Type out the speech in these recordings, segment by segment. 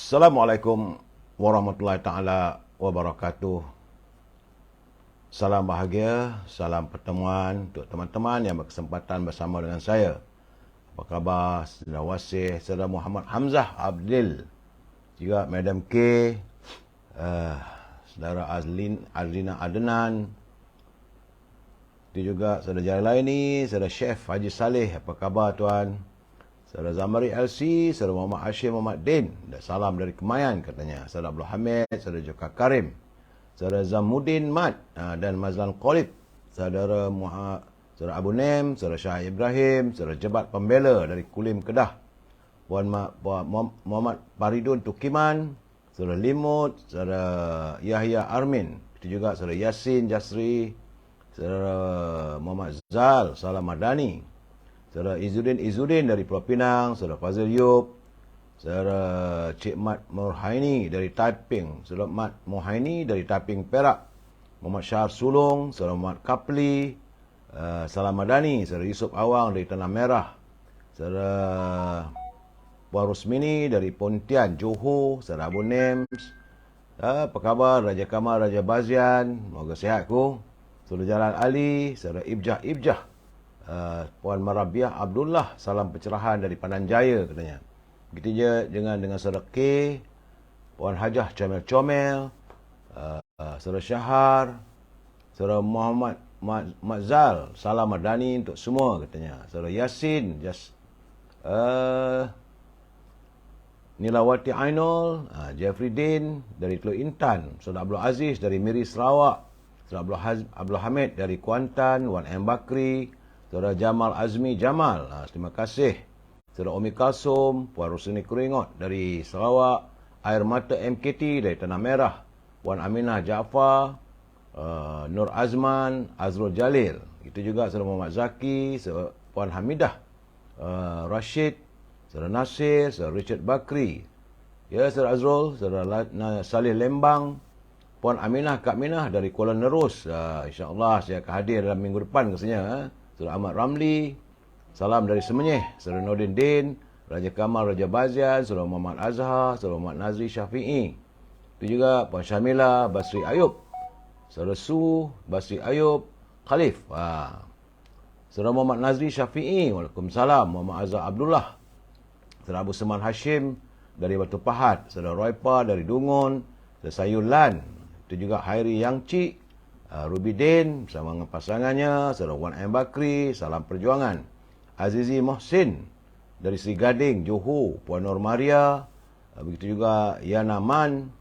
Assalamualaikum warahmatullahi taala wabarakatuh. Salam bahagia, salam pertemuan untuk teman-teman yang berkesempatan bersama dengan saya. Apa khabar Saudara Wasih, Saudara Muhammad Hamzah Abdil, juga Madam K, Saudara Azlina Adnan, itu juga Saudara Jalaini, Saudara Chef Haji Saleh. Apa khabar tuan? Saudara Zamari LC, Saudara Muhammad Hashim Muhammad Din, salam dari Kemayan katanya. Saudara Abdul Hamid, Saudara Joka Karim, Saudara Zamuddin Mat dan Mazlan Qalib, Saudara Abu Nem, Saudara Syah Ibrahim, Saudara Jebat Pembela dari Kulim Kedah, Puan Muhammad Paridun Tukiman, Saudara Limut, Saudara Yahya Armin, itu juga Saudara Yasin Jasri, Saudara Muhammad Zal, Salam Madani, Saudara Izzuddin dari Pulau Pinang, Saudara Fazil Yub, Saudara Cik Mat Mohaini dari Taiping, Saudara Mat Mohaini dari Taiping Perak, Muhammad Syahar Sulong, Saudara Muhammad Kapli, Salam Madani, Saudara Yusuf Awang dari Tanah Merah, Saudara Puan Rusmini dari Pontian, Johor, Saudara Abu Nems, apa khabar Raja Kamal, Raja Bazian, moga sihat ku, Saudara Jalal Ali, Saudara Ibjah, Puan Marabiah Abdullah, salam pencerahan dari Pandan Jaya katanya. Begitu je dengan Saudara K, Puan Hajah Comel-Comel, Saudara Syahar, Saudara Muhammad Mazal, salam madani untuk semua katanya. Saudara Yasin, Nilawati Ainul, Jeffrey Din dari Teluk Intan, Saudara Abdul Aziz dari Miri Sarawak, Saudara Abdul Hamid dari Kuantan, Wan M. Bakri, Saudara Jamal Azmi Jamal, terima kasih. Saudara Umi Kalsum, Puan Rusini Kuringot dari Sarawak, Air Mata MKT dari Tanah Merah, Puan Aminah Jaafar, Nur Azman, Azrul Jalil. Itu juga Saudara Muhammad Zaki, Puan Hamidah, Rashid, Saudara Nasir, Saudara Richard Bakri. Ya, Saudara Azrul, Saudara Salih Lembang, Puan Aminah Kak Minah dari Kuala Nerus. InsyaAllah saya akan hadir dalam minggu depan kesanya. Saudara Ahmad Ramli, salam dari Semenyih. Saudara Nordin Din, Raja Kamal, Raja Bazian, Saudara Muhammad Azhar, Saudara Muhammad Nazri Syafi'i. Itu juga Puan Syamila, Basri Ayub, Saudara Su, Basri Ayub, Khalif. Saudara Muhammad Nazri Syafi'i, Waalaikumsalam. Muhammad Azhar Abdullah, Saudara Abu Seman Hashim dari Batu Pahat, Saudara Roipa dari Dungun, Saudara Sayulan. Itu juga Hairi Yangci, Ruby Din bersama dengan pasangannya, Saudara Wan M. Bakri, salam perjuangan. Azizi Mohsin dari Sri Gading, Johor, Puan Nur Maria, begitu juga Yana Man,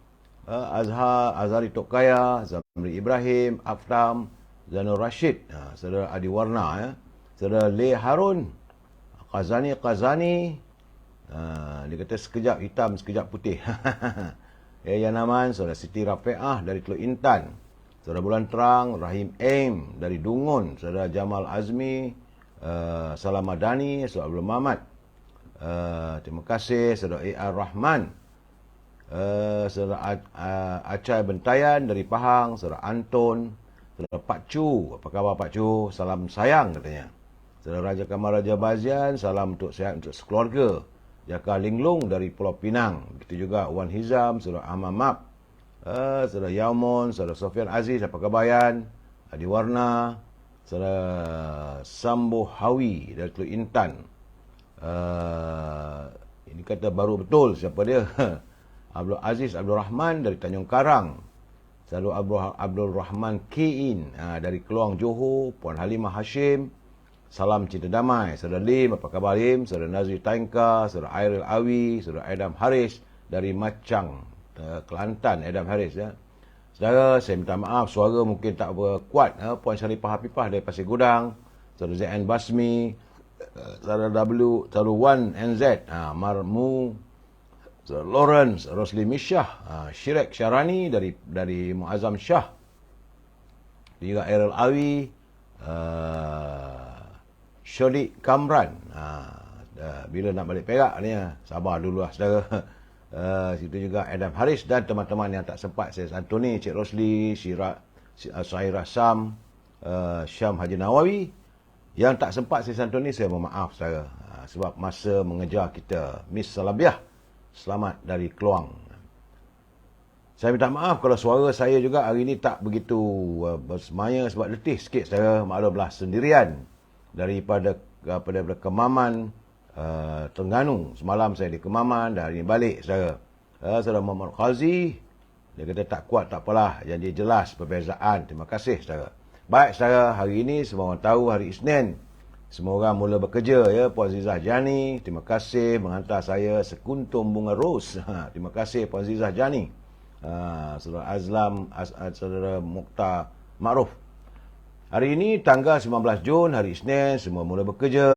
Azhari Tokaya, Zamri Ibrahim, Aftam, Zanur Rashid, Saudara Adi Warna, Saudara Le Harun, Qazani, dia kata sekejap hitam, sekejap putih. Yana Man, Saudara Siti Rafi'ah dari Teluk Intan, Saudara Bulan Terang, Rahim Aim dari Dungun, Saudara Jamal Azmi, Salam Madani, Saudara Abdul Mamat, terima kasih. Saudara A.R. Rahman, Saudara Acai Bentayan dari Pahang, Saudara Anton, Saudara Pak Chu, apa khabar Pak Chu, salam sayang katanya. Saudara Raja Kamal, Raja Bazian, salam untuk sehat untuk sekeluarga. Jaka Linglung dari Pulau Pinang, begitu juga Wan Hizam, Saudara Ahmad Map, Saudara Yaumon, Saudara Sofian Aziz, apa kabayan? Adi Warna, Saudara Sambo Hawi dari Teluk Intan. Ini kata baru betul siapa dia. Abdul Aziz Abdul Rahman dari Tanjung Karang. Saudara Abdul Rahman Kiin dari Keluang Johor, Puan Halimah Hashim, salam cinta damai. Saudara Lim, apa khabar Lim? Saudara Nazri Tainka, Saudara Airil Awi, Saudara Adam Haris dari Macang, Kelantan, Adam Harris ya. Saudara, saya minta maaf suara mungkin tak berkuat. Puan Syarifah Hafifah dari Pasir Gudang, Saudara ZN Basmi, Saudara Saudara Wan NZ, Marmu, Saudara Lawrence, Rosli Mishah, Shirek Syarani dari Muazzam Shah. Juga Errol Awi, Shodik Kamran. Bila nak balik Perak ni, sabar dulu lah saudara. Situ juga Adam Haris dan teman-teman yang tak sempat saya santuni, Cik Rosli, Syahirah Sam, Syam Haji Nawawi. Yang tak sempat saya santuni, saya mohon maaf saudara. Sebab masa mengejar kita. Miss Salabiah, selamat dari Keluang. Saya minta maaf kalau suara saya juga hari ini tak begitu bersemaya sebab letih sikit saudara. Maklumlah sendirian daripada Kemaman, Terengganu. Semalam saya di Kemaman dan hari ini balik saudara. Saudara Muhammad Khazi, dia kata tak kuat tak apalah, janji jelas perbezaan. Terima kasih saudara. Baik saudara, hari ini semua orang tahu hari Isnin. Semua orang mula bekerja ya. Puan Zizah Jani, terima kasih menghantar saya sekuntum bunga ros. Terima kasih Puan Zizah Jani. Saudara Azlam, saudara Mukhtar Ma'ruf. Hari ini tanggal 19 Jun, hari Isnin, semua mula bekerja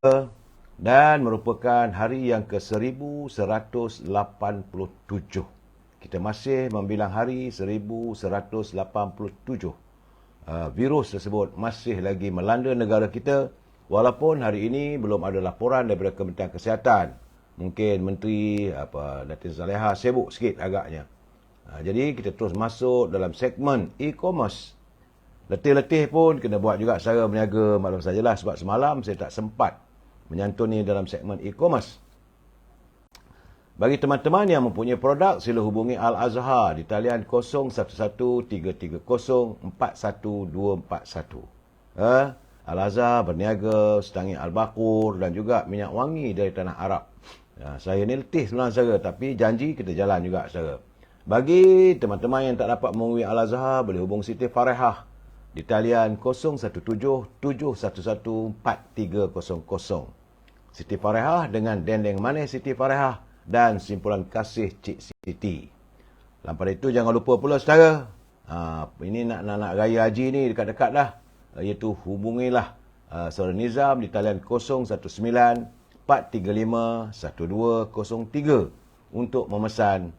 dan merupakan hari yang ke-1187. Kita masih membilang hari 1187. Virus tersebut masih lagi melanda negara kita. Walaupun hari ini belum ada laporan daripada Kementerian Kesihatan. Mungkin Menteri Datin Zaleha sibuk sikit agaknya. Jadi kita terus masuk dalam segmen e-commerce. Letih-letih pun kena buat juga secara berniaga. Maklum sajalah sebab semalam saya tak sempat menyantuni dalam segmen e-commerce. Bagi teman-teman yang mempunyai produk, sila hubungi Al-Azhar di talian 0113341241. Al-Azhar berniaga setangi Al-Bakur dan juga minyak wangi dari tanah Arab. Saya ni letih sebenarnya saudara, tapi janji kita jalan juga saudara. Bagi teman-teman yang tak dapat menghubungi Al-Azhar, boleh hubung Siti Farehah di talian 0177114300. Siti Farehah dengan dendeng manis Siti Farehah dan simpulan kasih Cik Siti. Pada itu jangan lupa pula saudara. Ini nak raya haji ni dekat-dekat dah. Iaitu hubungilah saudara Nizam di talian 019-435-1203 untuk memesan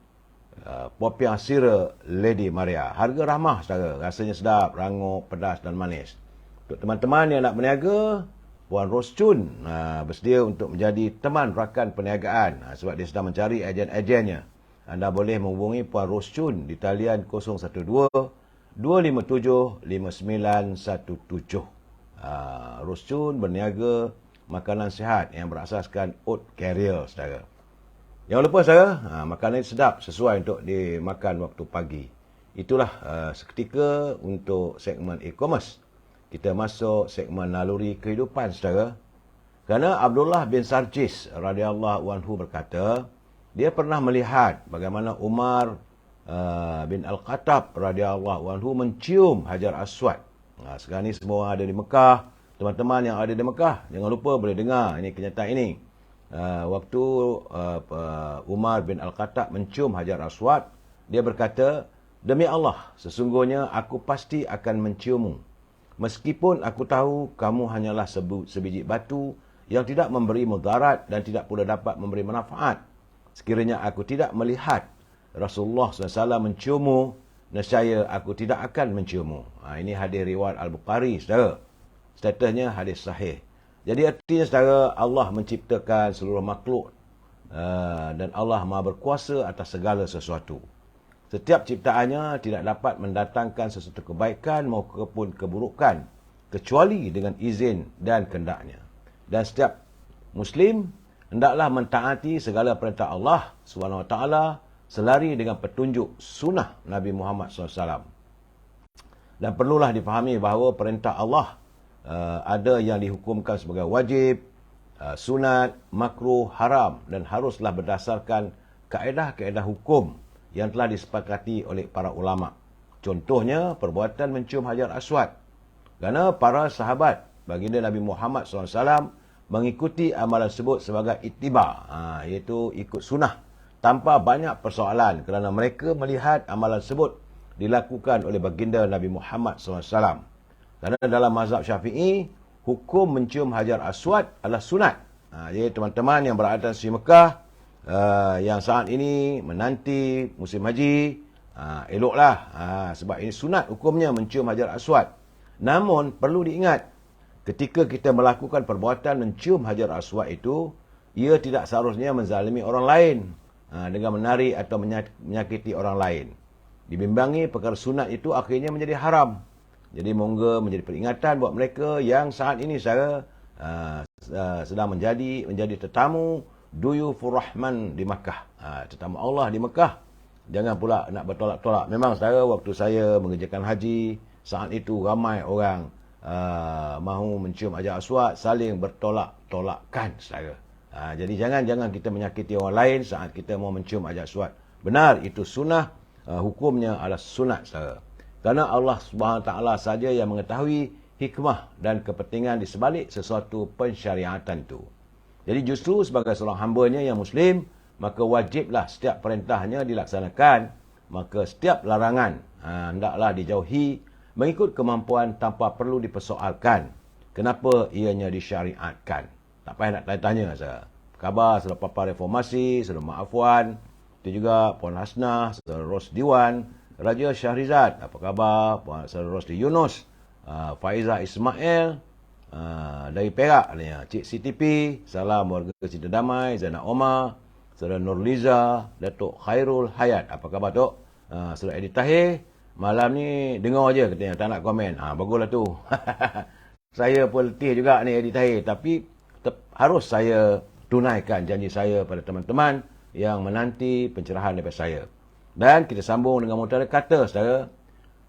popiah sira Lady Maria. Harga ramah saudara, rasanya sedap, rangup, pedas dan manis. Untuk teman-teman yang nak berniaga, Puan Ros Chun bersedia untuk menjadi teman rakan perniagaan sebab dia sedang mencari ejen-ejennya. Anda boleh menghubungi Puan Ros Chun di talian 012-257-5917. Ros Chun berniaga makanan sihat yang berasaskan oat carrier, saudara. Jangan lupa, saudara, makanan ini sedap, sesuai untuk dimakan waktu pagi. Itulah seketika untuk segmen e-commerce. Kita masuk segmen naluri kehidupan, saudara. Kerana Abdullah bin Sarjis radhiyallahu anhu berkata, dia pernah melihat bagaimana Umar bin Al-Khattab radhiyallahu anhu mencium Hajar Aswad. Sekarang ni semua ada di Mekah. Teman-teman yang ada di Mekah, jangan lupa boleh dengar ini kenyataan ini. Waktu Umar bin Al-Khattab mencium Hajar Aswad, dia berkata, demi Allah, sesungguhnya aku pasti akan menciummu. Meskipun aku tahu kamu hanyalah sebiji batu yang tidak memberi mudarat dan tidak pula dapat memberi manfaat. Sekiranya aku tidak melihat Rasulullah SAW menciummu, nescaya aku tidak akan menciummu. Ini hadis riwayat Al-Bukhari, saudara. Statusnya hadis sahih. Jadi artinya, saudara, Allah menciptakan seluruh makhluk dan Allah Maha berkuasa atas segala sesuatu. Setiap ciptaannya tidak dapat mendatangkan sesuatu kebaikan maupun keburukan kecuali dengan izin dan kehendaknya. Dan setiap Muslim hendaklah mentaati segala perintah Allah SWT selari dengan petunjuk sunnah Nabi Muhammad SAW. Dan perlulah dipahami bahawa perintah Allah ada yang dihukumkan sebagai wajib, sunat, makruh, haram dan haruslah berdasarkan kaedah-kaedah hukum yang telah disepakati oleh para ulama. Contohnya, perbuatan mencium Hajar Aswad. Kerana para sahabat baginda Nabi Muhammad SAW mengikuti amalan tersebut sebagai ittiba, iaitu ikut sunnah tanpa banyak persoalan kerana mereka melihat amalan tersebut dilakukan oleh baginda Nabi Muhammad SAW. Kerana dalam mazhab Syafi'i, hukum mencium Hajar Aswad adalah sunat. Jadi teman-teman yang berada di Mekah, yang saat ini menanti musim haji, eloklah, sebab ini sunat hukumnya mencium Hajar Aswad. Namun perlu diingat, ketika kita melakukan perbuatan mencium Hajar Aswad itu, ia tidak seharusnya menzalimi orang lain dengan menarik atau menyakiti orang lain. Dibimbangi perkara sunat itu akhirnya menjadi haram. Jadi moga menjadi peringatan buat mereka yang saat ini sedang menjadi tetamu Duyufur Rahman di Makkah. Tetamu Allah di Mekah. Jangan pula nak bertolak-tolak. Memang saudara, waktu saya mengerjakan haji, saat itu ramai orang mahu mencium hajar aswad, saling bertolak-tolakkan saudara. Jadi jangan kita menyakiti orang lain saat kita mau mencium hajar aswad. Benar, itu sunnah, hukumnya adalah sunat saudara. Kerana Allah SWT saja yang mengetahui hikmah dan kepentingan di sebalik sesuatu pensyariatan itu. Jadi justru sebagai seorang hambanya yang Muslim, maka wajiblah setiap perintahnya dilaksanakan, maka setiap larangan hendaklah dijauhi mengikut kemampuan tanpa perlu dipersoalkan kenapa ianya disyariatkan. Tak payah nak tanya-tanya saya. Khabar saudara Papa Reformasi, saudara Mak Afwan, itu juga Puan Hasnah, saudara Rosdiwan, Raja Syahrizad, apa khabar? Saudara Rosdi Yunus, Faiza Ismail, dari Perak, Cik CTP, salam warga Cinta Damai, Zainab Omar, saudara Nurliza, Datuk Khairul Hayat, apa khabar Tok? Saudara Edi Tahir, malam ni dengar je katanya, tak nak komen. Baguslah tu. Saya pun letih juga ni Edi Tahir, tapi harus saya tunaikan janji saya pada teman-teman yang menanti pencerahan daripada saya. Dan kita sambung dengan mutara kata, saudara.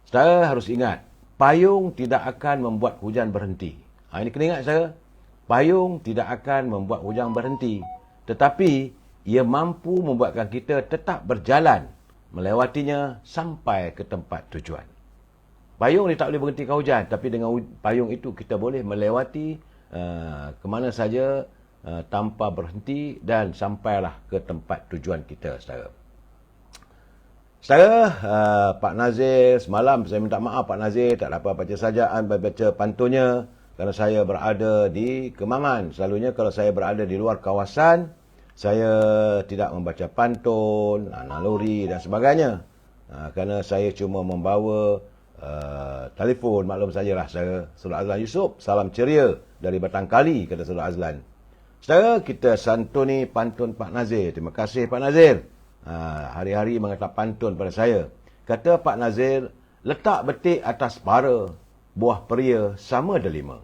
Saudara harus ingat, payung tidak akan membuat hujan berhenti. Ini kena ingat, saudara. Payung tidak akan membuat hujan berhenti, tetapi ia mampu membuatkan kita tetap berjalan melewatinya sampai ke tempat tujuan. Payung ni tak boleh berhentikan hujan, tapi dengan payung itu kita boleh melewati ke mana saja tanpa berhenti dan sampailah ke tempat tujuan kita, saudara. Saudara, Pak Nazir, semalam saya minta maaf Pak Nazir, tak dapat baca sajaan, baca pantunnya kerana saya berada di Kemangan. Selalunya kalau saya berada di luar kawasan, saya tidak membaca pantun, naluri dan sebagainya. Kerana saya cuma membawa telefon, maklum sajalah saudara. Saudara Azlan Yusof, salam ceria dari Batangkali, kata Saudara Azlan. Saudara, kita santuni pantun Pak Nazir. Terima kasih Pak Nazir. Hari-hari mengatakan pantun pada saya. Kata Pak Nazir, letak betik atas para, buah peria sama delima.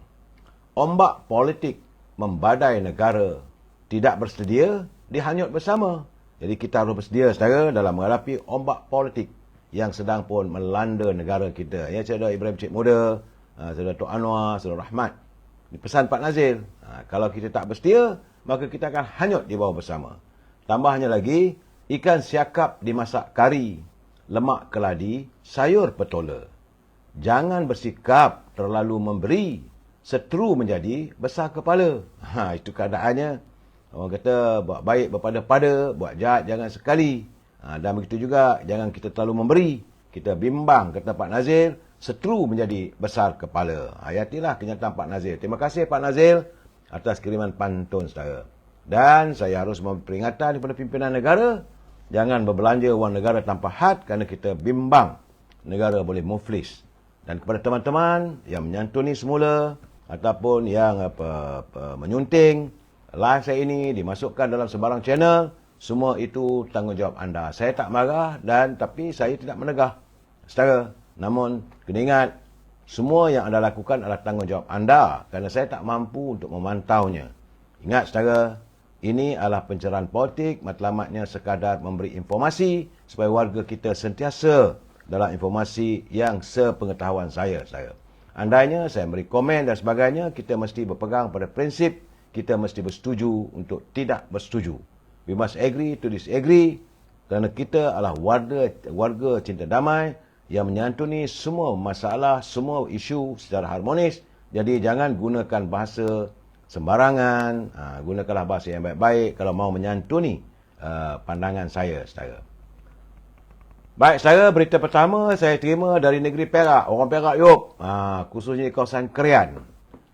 Ombak politik membadai negara, tidak bersedia, dihanyut bersama. Jadi kita harus bersedia, saudara, dalam menghadapi ombak politik yang sedang pun melanda negara kita. Ya, saudara Ibrahim Cik Muda, saudara Tok Anwar, saudara Rahmat. Ini pesan Pak Nazir. Kalau kita tak bersedia, maka kita akan hanyut di bawah bersama. Tambahnya lagi, ikan siakap dimasak kari, lemak keladi, sayur petola. Jangan bersikap terlalu memberi, seteru menjadi besar kepala. Itu keadaannya. Orang kata, buat baik berpada-pada, buat jahat jangan sekali. Dan begitu juga, jangan kita terlalu memberi. Kita bimbang, kata Pak Nazir, seteru menjadi besar kepala. Hayatilah kenyataan Pak Nazir. Terima kasih Pak Nazir atas kiriman pantun saudara. Dan saya harus memberi peringatan kepada pimpinan negara, jangan berbelanja wang negara tanpa had kerana kita bimbang negara boleh muflis. Dan kepada teman-teman yang menyantuni semula ataupun yang menyunting live saya ini dimasukkan dalam sebarang channel, semua itu tanggungjawab anda. Saya tak marah tapi saya tidak menegah, saudara. Namun kena ingat, semua yang anda lakukan adalah tanggungjawab anda kerana saya tak mampu untuk memantaunya. Ingat, saudara, ini adalah pencerahan politik, matlamatnya sekadar memberi informasi supaya warga kita sentiasa dalam informasi yang sepengetahuan saya, saudara. Andainya saya beri komen dan sebagainya, kita mesti berpegang pada prinsip, kita mesti bersetuju untuk tidak bersetuju. We must agree to disagree kerana kita adalah warga cinta damai yang menyantuni semua masalah, semua isu secara harmonis. Jadi jangan gunakan bahasa sembarangan, gunakanlah bahasa yang baik-baik kalau mau menyantuni pandangan saya, saudara. Baik, saudara, berita pertama saya terima dari negeri Perak, orang Perak yuk, khususnya di kawasan Krian,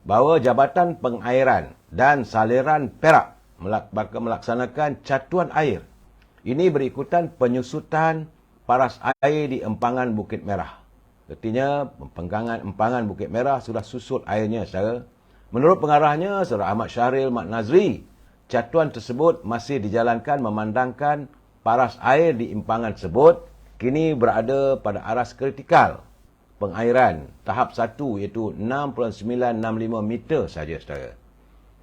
bahawa Jabatan Pengairan dan Saliran Perak melaksanakan catuan air. Ini berikutan penyusutan paras air di empangan Bukit Merah. Artinya, empangan Bukit Merah sudah susut airnya, saudara. Menurut pengarahnya, Saudara Ahmad Syahril Mat Nazri, catuan tersebut masih dijalankan memandangkan paras air di empangan tersebut kini berada pada aras kritikal pengairan tahap 1 iaitu 6.965 meter saja, saudara.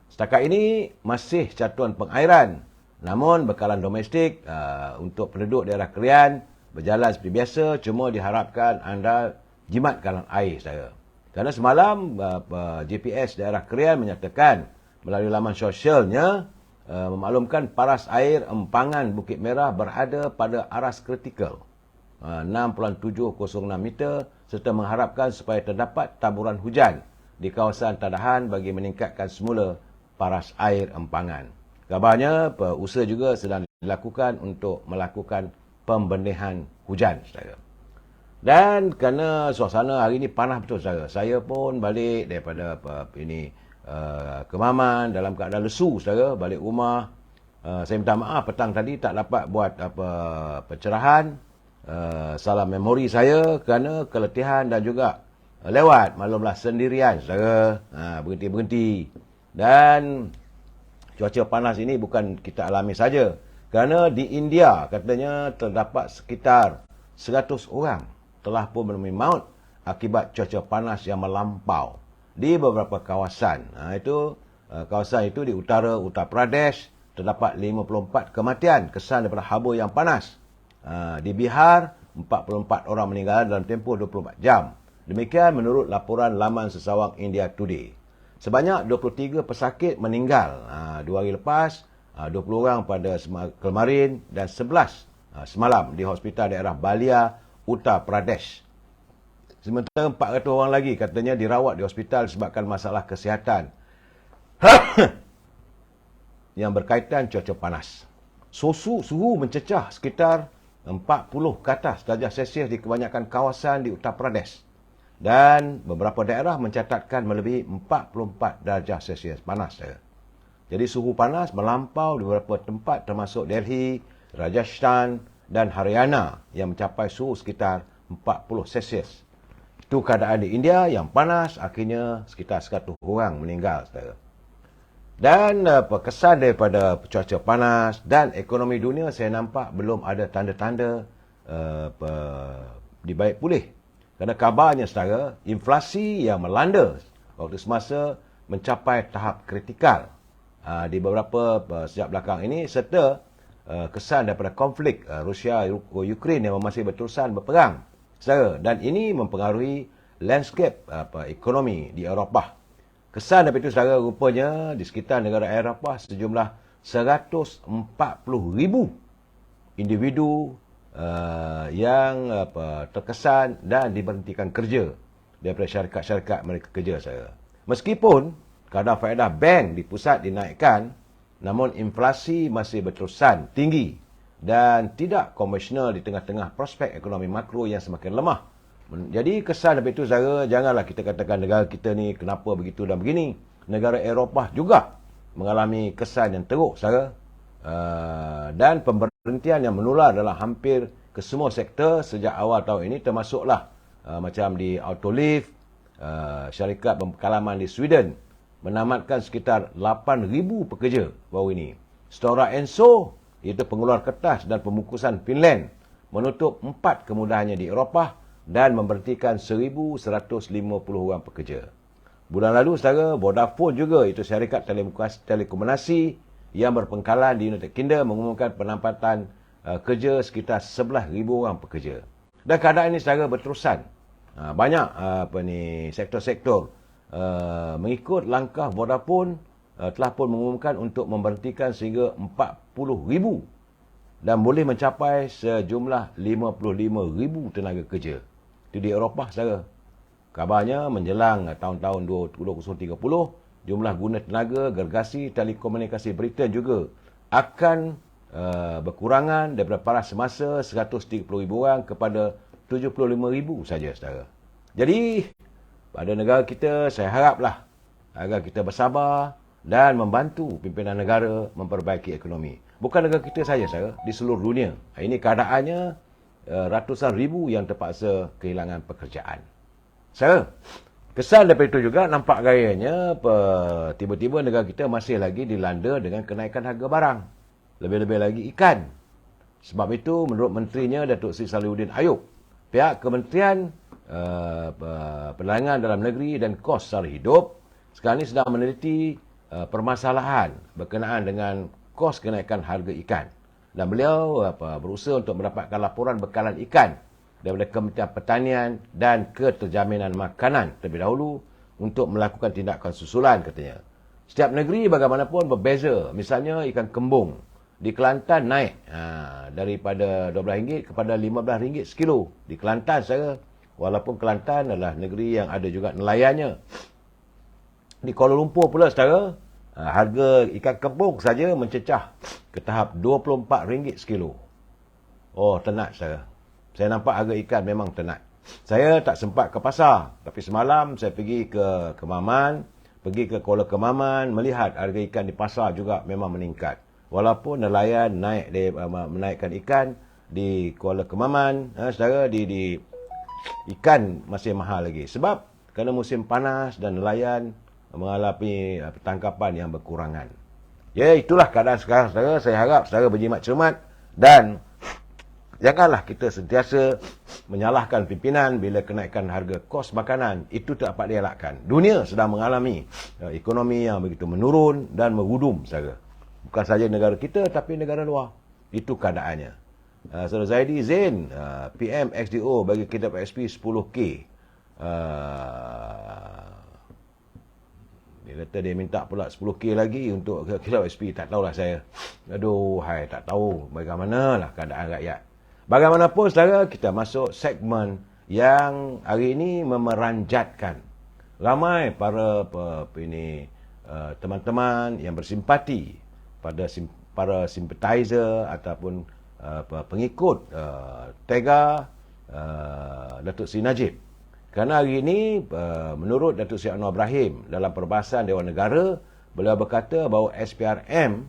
Setakat ini masih catuan pengairan Namun bekalan domestik untuk penduduk daerah Krian berjalan seperti biasa, cuma diharapkan anda jimatkan air, saudara. Kerana semalam GPS daerah Krian menyatakan melalui laman sosialnya memaklumkan paras air empangan Bukit Merah berada pada aras kritikal 6.706 meter serta mengharapkan supaya terdapat taburan hujan di kawasan tadahan bagi meningkatkan semula paras air empangan. Kabarnya usaha juga sedang dilakukan untuk melakukan pembenihan hujan, saudara. Dan kerana suasana hari ini panas betul, saudara. Saya pun balik daripada Kemaman dalam keadaan lesu, saudara. Balik rumah. Saya minta maaf petang tadi tak dapat buat pencerahan. Salah memori saya kerana keletihan dan juga lewat maklumlah sendirian, saudara. Berhenti-berhenti. Dan cuaca panas ini bukan kita alami saja. Kerana di India katanya terdapat sekitar 100 orang telah pun menemui maut akibat cuaca panas yang melampau di beberapa kawasan. Kawasan itu di Uttar Pradesh terdapat 54 kematian kesan daripada haba yang panas. Di Bihar 44 orang meninggal dalam tempoh 24 jam. Demikian menurut laporan laman sesawang India Today. Sebanyak 23 pesakit meninggal 2 hari lepas, 20 orang pada kemarin dan 11 semalam di hospital daerah Balia, Uttar Pradesh. Sementara 400 orang lagi katanya dirawat di hospital disebabkan masalah kesihatan yang berkaitan cuaca panas. Suhu mencecah sekitar 40 ke atas darjah Celsius di kebanyakan kawasan di Uttar Pradesh. Dan beberapa daerah mencatatkan melebihi 44 darjah Celsius panas. Jadi suhu panas melampau di beberapa tempat termasuk Delhi, Rajasthan dan Haryana yang mencapai suhu sekitar 40 Celsius. Itu keadaan di India yang panas, akhirnya sekitar 100 orang meninggal, saudara. Dan kesan daripada cuaca panas dan ekonomi dunia saya nampak belum ada tanda-tanda dibaik pulih. Kerana kabarnya, saudara, inflasi yang melanda waktu semasa mencapai tahap kritikal di beberapa sejak belakang ini serta kesan daripada konflik Rusia-Ukraine yang masih berterusan berperang, saudara. Dan ini mempengaruhi landscape ekonomi di Eropah. Kesan daripada itu, saudara, rupanya di sekitar negara Eropah sejumlah 140,000 individu yang terkesan dan diberhentikan kerja daripada syarikat-syarikat mereka kerja, saya. Meskipun kadar faedah bank di pusat dinaikkan, namun inflasi masih berterusan tinggi dan tidak konvensional di tengah-tengah prospek ekonomi makro yang semakin lemah. Jadi kesan daripada itu, saudara, janganlah kita katakan negara kita ni kenapa begitu dan begini. Negara Eropah juga mengalami kesan yang teruk, saudara. Dan pemberhentian yang menular dalam hampir ke semua sektor sejak awal tahun ini, termasuklah macam di Autoliv, syarikat pengkalaman di Sweden menamatkan sekitar 8,000 pekerja baru ini. Stora Enso, iaitu pengeluar kertas dan pembungkusan Finland, menutup 4 kemudahannya di Eropah dan memberhentikan 1,150 orang pekerja. Bulan lalu, saudara, Vodafone juga, itu syarikat telekomunikasi yang berpangkalan di United Kingdom, mengumumkan penempatan kerja sekitar 11,000 orang pekerja. Dan keadaan ini, saudara, berterusan. Banyak sektor-sektor mengikut langkah Vodafone telah pun mengumumkan untuk memberhentikan sehingga 40,000 dan boleh mencapai sejumlah 55,000 tenaga kerja. Itu di Eropah, saudara. Kabarnya menjelang tahun-tahun 2030, jumlah guna tenaga gergasi telekomunikasi Britain juga akan berkurangan daripada paras semasa 130,000 orang kepada 75,000 saja, saudara. Jadi, pada negara kita, saya haraplah agar kita bersabar dan membantu pimpinan negara memperbaiki ekonomi. Bukan negara kita saja, saudara, di seluruh dunia. Ini keadaannya ratusan ribu yang terpaksa kehilangan pekerjaan. Saudara, kesan daripada itu juga nampak gayanya tiba-tiba negara kita masih lagi dilanda dengan kenaikan harga barang. Lebih-lebih lagi ikan. Sebab itu, menurut menterinya Datuk Seri Salihuddin Ayub, pihak Kementerian Perdagangan Dalam Negeri dan Kos Sara Hidup sekarang ini sedang meneliti permasalahan berkenaan dengan kos kenaikan harga ikan. Dan beliau berusaha untuk mendapatkan laporan bekalan ikan daripada Kementerian Pertanian dan Keterjaminan Makanan terlebih dahulu untuk melakukan tindakan susulan, katanya. Setiap negeri bagaimanapun berbeza. Misalnya ikan kembung di Kelantan naik daripada RM12 kepada RM15 sekilo. Di Kelantan saja, walaupun Kelantan adalah negeri yang ada juga nelayannya. Di Kuala Lumpur pula, saudara, harga ikan kembung saja mencecah ke tahap RM24 sekilo. Oh, tenat, saudara. Saya nampak harga ikan memang tenat. Saya tak sempat ke pasar, tapi semalam saya pergi ke Kemaman, pergi ke Kuala Kemaman, melihat harga ikan di pasar juga memang meningkat. Walaupun nelayan menaikkan ikan di Kuala Kemaman, saudara, di ikan masih mahal lagi. Sebab kerana musim panas dan nelayan mengalami tangkapan yang berkurangan. Ya, itulah keadaan sekarang, saudara. Saya harap saudara berjimat cermat dan janganlah kita sentiasa menyalahkan pimpinan bila kenaikan harga kos makanan. Itu tak dapat dielakkan. Dunia sedang mengalami ekonomi yang begitu menurun dan merudum, saudara. Bukan saja negara kita, tapi negara luar. Itu keadaannya. Saudara Zaidi Zain, PM XDO bagi kitab XP 10K. Dia kata dia minta pula 10K lagi untuk kitab XP. Tak tahulah saya. Aduh, tak tahu bagaimanalah keadaan rakyat. Bagaimanapun, saudara, kita masuk segmen yang hari ini memeranjatkan ramai para teman-teman yang bersimpati pada para simpatizer ataupun pengikut Tega Datuk Seri Najib. Kerana hari ini, menurut Datuk Seri Anwar Ibrahim dalam perbahasan Dewan Negara, beliau berkata bahawa SPRM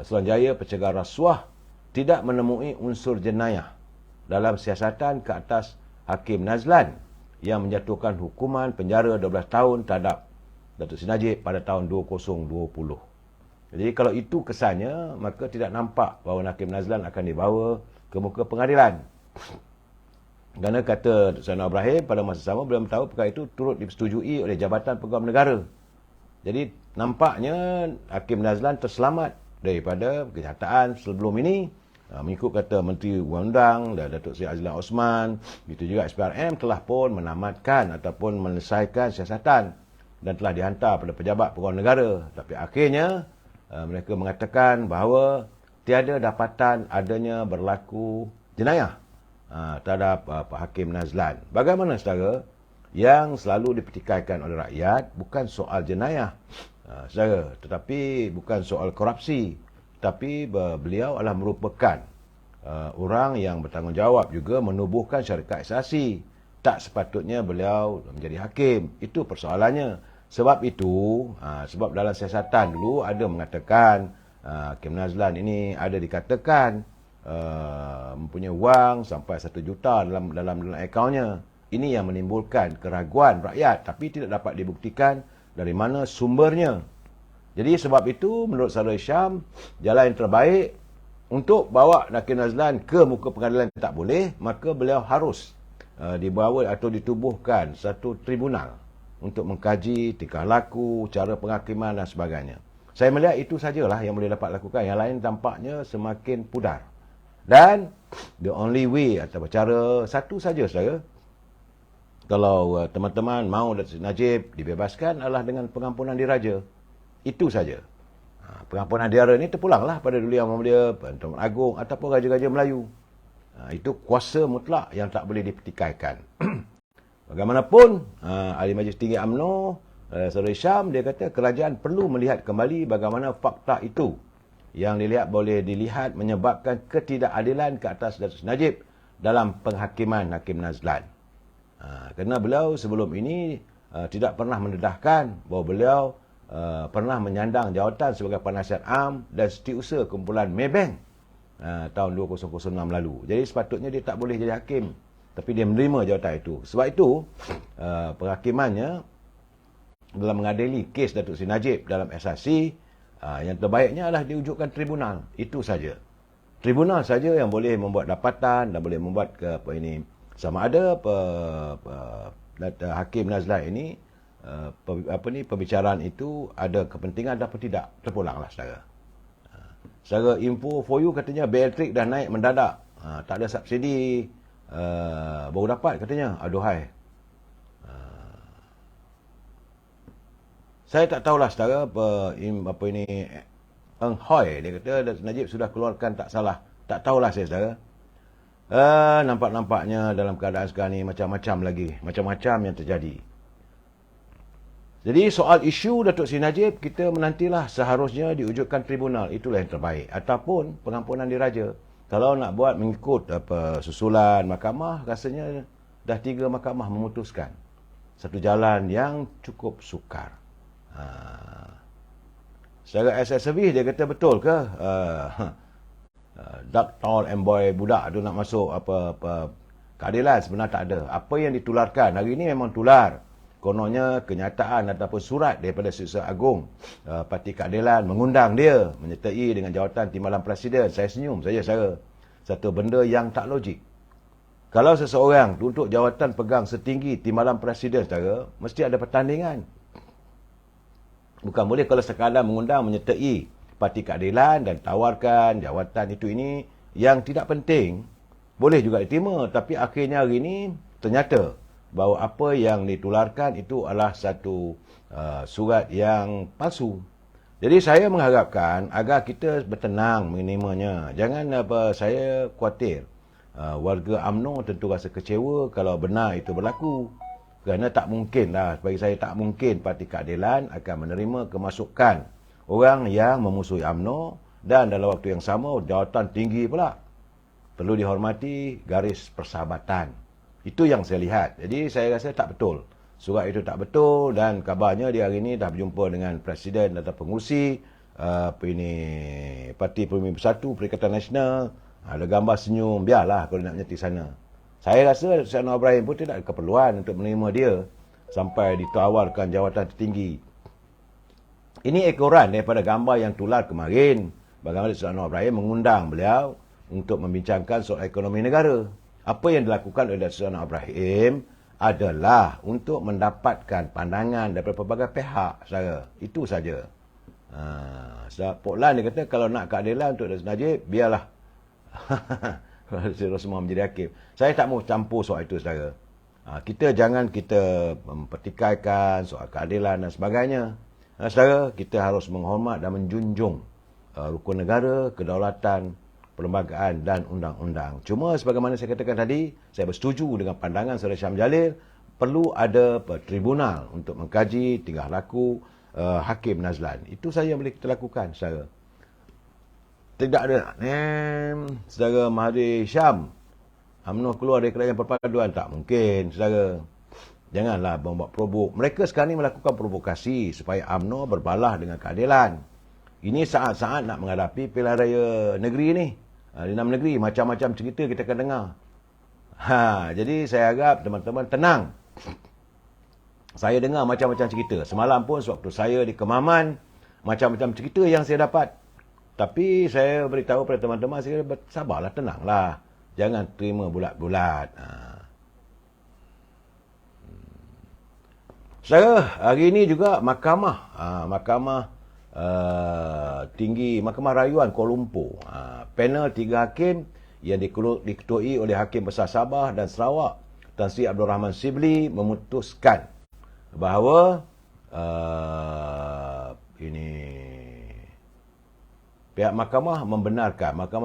Suruhanjaya Pencegah Rasuah tidak menemui unsur jenayah dalam siasatan ke atas Hakim Nazlan yang menjatuhkan hukuman penjara 12 tahun terhadap Datuk Seri Najib pada tahun 2020. Jadi kalau itu kesannya, maka tidak nampak bahawa Hakim Nazlan akan dibawa ke muka pengadilan. Kerana kata Datuk Seri Anwar Ibrahim, pada masa sama beliau tahu perkara itu turut disetujui oleh Jabatan Peguam Negara. Jadi nampaknya Hakim Nazlan terselamat daripada kenyataan sebelum ini. Mengikut kata Menteri Undang-Undang dan Datuk Seri Azlan Osman, begitu juga SPRM telah pun menamatkan ataupun menyelesaikan siasatan dan telah dihantar pada pejabat peguam negara. Tapi akhirnya mereka mengatakan bahawa tiada dapatan adanya berlaku jenayah terhadap Pak Hakim Nazlan. Bagaimana, saudara? Yang selalu dipertikaikan oleh rakyat bukan soal jenayah, saudara, tetapi bukan soal korupsi. Tapi beliau adalah merupakan orang yang bertanggungjawab juga menubuhkan syarikat asasi. Tak sepatutnya beliau menjadi hakim. Itu persoalannya. Sebab itu, sebab dalam siasatan dulu ada mengatakan Hakim Nazlan ini ada dikatakan mempunyai wang sampai 1 juta dalam akaunnya. Ini yang menimbulkan keraguan rakyat, tapi tidak dapat dibuktikan dari mana sumbernya. Jadi sebab itu, menurut saudara Syam, jalan yang terbaik untuk bawa Hakim Nazlan ke muka pengadilan tak boleh, maka beliau harus dibawa atau ditubuhkan satu tribunal untuk mengkaji tingkah laku, cara penghakiman dan sebagainya. Saya melihat itu sajalah yang boleh dapat lakukan. Yang lain tampaknya semakin pudar. Dan the only way atau cara satu saja, saudara, kalau teman-teman mahu Datuk Seri Najib dibebaskan adalah dengan pengampunan diraja. Itu saja. Pengampunan diraja ini terpulanglah pada Duli Yang Mulia, Tuan Agong ataupun Raja-Raja Melayu. Itu kuasa mutlak yang tak boleh dipertikaikan. Bagaimanapun, Ahli Majlis Tinggi UMNO, Saudara Syam, dia kata kerajaan perlu melihat kembali bagaimana fakta itu yang boleh dilihat menyebabkan ketidakadilan ke atas Datuk Seri Najib dalam penghakiman Hakim Nazlan. Kerana beliau sebelum ini tidak pernah mendedahkan bahawa beliau pernah menyandang jawatan sebagai penasihat am dan setiausaha kumpulan Maybank tahun 2006 lalu. Jadi sepatutnya dia tak boleh jadi hakim, tapi dia menerima jawatan itu. Sebab itu penghakimannya dalam mengadili kes Datuk Seri Najib dalam SRC, yang terbaiknya adalah diwujudkan tribunal. Itu saja. Tribunal saja yang boleh membuat dapatan dan boleh membuat sama ada Hakim Nazlan ini pembicaraan itu ada kepentingan ataupun tidak, terpulanglah, saudara. Secara info for you katanya Beatrix dah naik mendadak. Tak ada subsidi. Baru dapat katanya. Aduhai. Saya tak tahulah secara apa ini Eng Hoi, dia kata Najib sudah keluarkan tak salah. Tak tahulah saya saudara. Nampak-nampaknya dalam keadaan sekarang ni macam-macam lagi. Macam-macam yang terjadi. Jadi soal isu Datuk Seri Najib, kita menantilah seharusnya diwujudkan tribunal. Itulah yang terbaik. Ataupun pengampunan diraja. Kalau nak buat mengikut susulan mahkamah, rasanya dah 3 mahkamah memutuskan. Satu jalan yang cukup sukar. Secara asas servis dia kata betul ke dark tall and boy budak tu nak masuk keadilan? Sebenarnya tak ada. Apa yang ditularkan hari ini memang tular. Kononnya kenyataan ataupun surat daripada Setiausaha Agung Parti Keadilan mengundang dia menyertai dengan jawatan Timbalan Presiden. Saya senyum saja saya. Satu benda yang tak logik. Kalau seseorang untuk jawatan pegang setinggi Timbalan Presiden saudara, mesti ada pertandingan. Bukan boleh kalau sekadar mengundang menyertai Parti Keadilan dan tawarkan jawatan itu ini yang tidak penting, boleh juga diterima. Tapi akhirnya hari ini ternyata bahawa apa yang ditularkan itu adalah satu surat yang palsu. Jadi saya mengharapkan agar kita bertenang menerimanya. Jangan saya khawatir. Warga UMNO tentu rasa kecewa kalau benar itu berlaku. Kerana tak mungkin lah, bagi saya tak mungkin Parti Keadilan akan menerima kemasukan orang yang memusuhi UMNO dan dalam waktu yang sama jawatan tinggi pula. Perlu dihormati garis persahabatan. Itu yang saya lihat. Jadi saya rasa tak betul. Surat itu tak betul dan kabarnya dia hari ini dah berjumpa dengan Presiden atau pengurusi Parti Perlumbang Bersatu Perikatan Nasional. Ada gambar senyum, biarlah kalau nak menyertai sana. Saya rasa Syed Anwar Ibrahim pun tidak ada keperluan untuk menerima dia sampai ditawarkan jawatan tertinggi. Ini ekoran daripada gambar yang tular kemarin. Bagaimana Syed Anwar Ibrahim mengundang beliau untuk membincangkan soal ekonomi negara. Apa yang dilakukan oleh Syed Anwar Ibrahim adalah untuk mendapatkan pandangan daripada pelbagai pihak saudara. Itu saja. Pok Lan dia kata kalau nak keadilan untuk Datuk Najib, biarlah Sri Rosmah menjadi hakim. Saya tak mau campur soal itu saudara. Kita jangan mempertikaikan soal keadilan dan sebagainya. Saudara, kita harus menghormat dan menjunjung rukun negara, kedaulatan, perlembagaan dan undang-undang. Cuma sebagaimana saya katakan tadi, saya bersetuju dengan pandangan Saudara Syam Jalil, perlu ada tribunal untuk mengkaji tingkah laku Hakim Nazlan. Itu saja yang boleh kita lakukan, saudara. Tidak ada saudara Mahathir Syam UMNO keluar dari kerajaan perpaduan, tak mungkin, saudara. Janganlah membuat provok. Mereka sekarang ini melakukan provokasi supaya UMNO berbalah dengan keadilan. Ini saat-saat nak menghadapi pilihan raya negeri ni. Di dalam negeri, macam-macam cerita kita akan dengar. Jadi saya harap teman-teman tenang. Saya dengar macam-macam cerita. Semalam pun sewaktu saya di Kemaman, macam-macam cerita yang saya dapat. Tapi saya beritahu pada teman-teman, saya sabarlah, tenanglah. Jangan terima bulat-bulat. Saudara, hari ini juga Mahkamah Tinggi, Mahkamah Rayuan Kuala Lumpur. Panel 3 hakim yang diketuai oleh Hakim Besar Sabah dan Sarawak, Tan Sri Abdul Rahman Sibli, memutuskan bahawa pihak mahkamah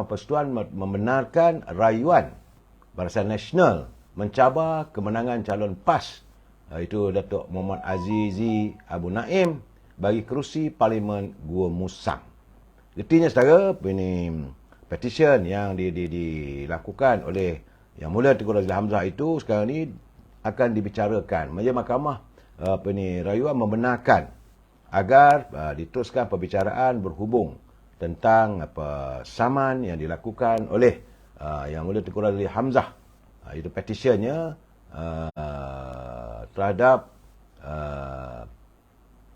persekutuan membenarkan rayuan Barisan Nasional mencabar kemenangan calon PAS, iaitu Datuk Muhammad Azizi Abu Naim, bagi kerusi Parlimen Gua Musang. Artinya saudara, petition yang dilakukan oleh Yang Mulia Tengku Razili Hamzah itu sekarang ni akan dibicarakan. Majlis Mahkamah Rayuan membenarkan agar diteruskan perbicaraan berhubung tentang saman yang dilakukan oleh Yang Mulia Tengku Razili Hamzah. Itu petitionnya terhadap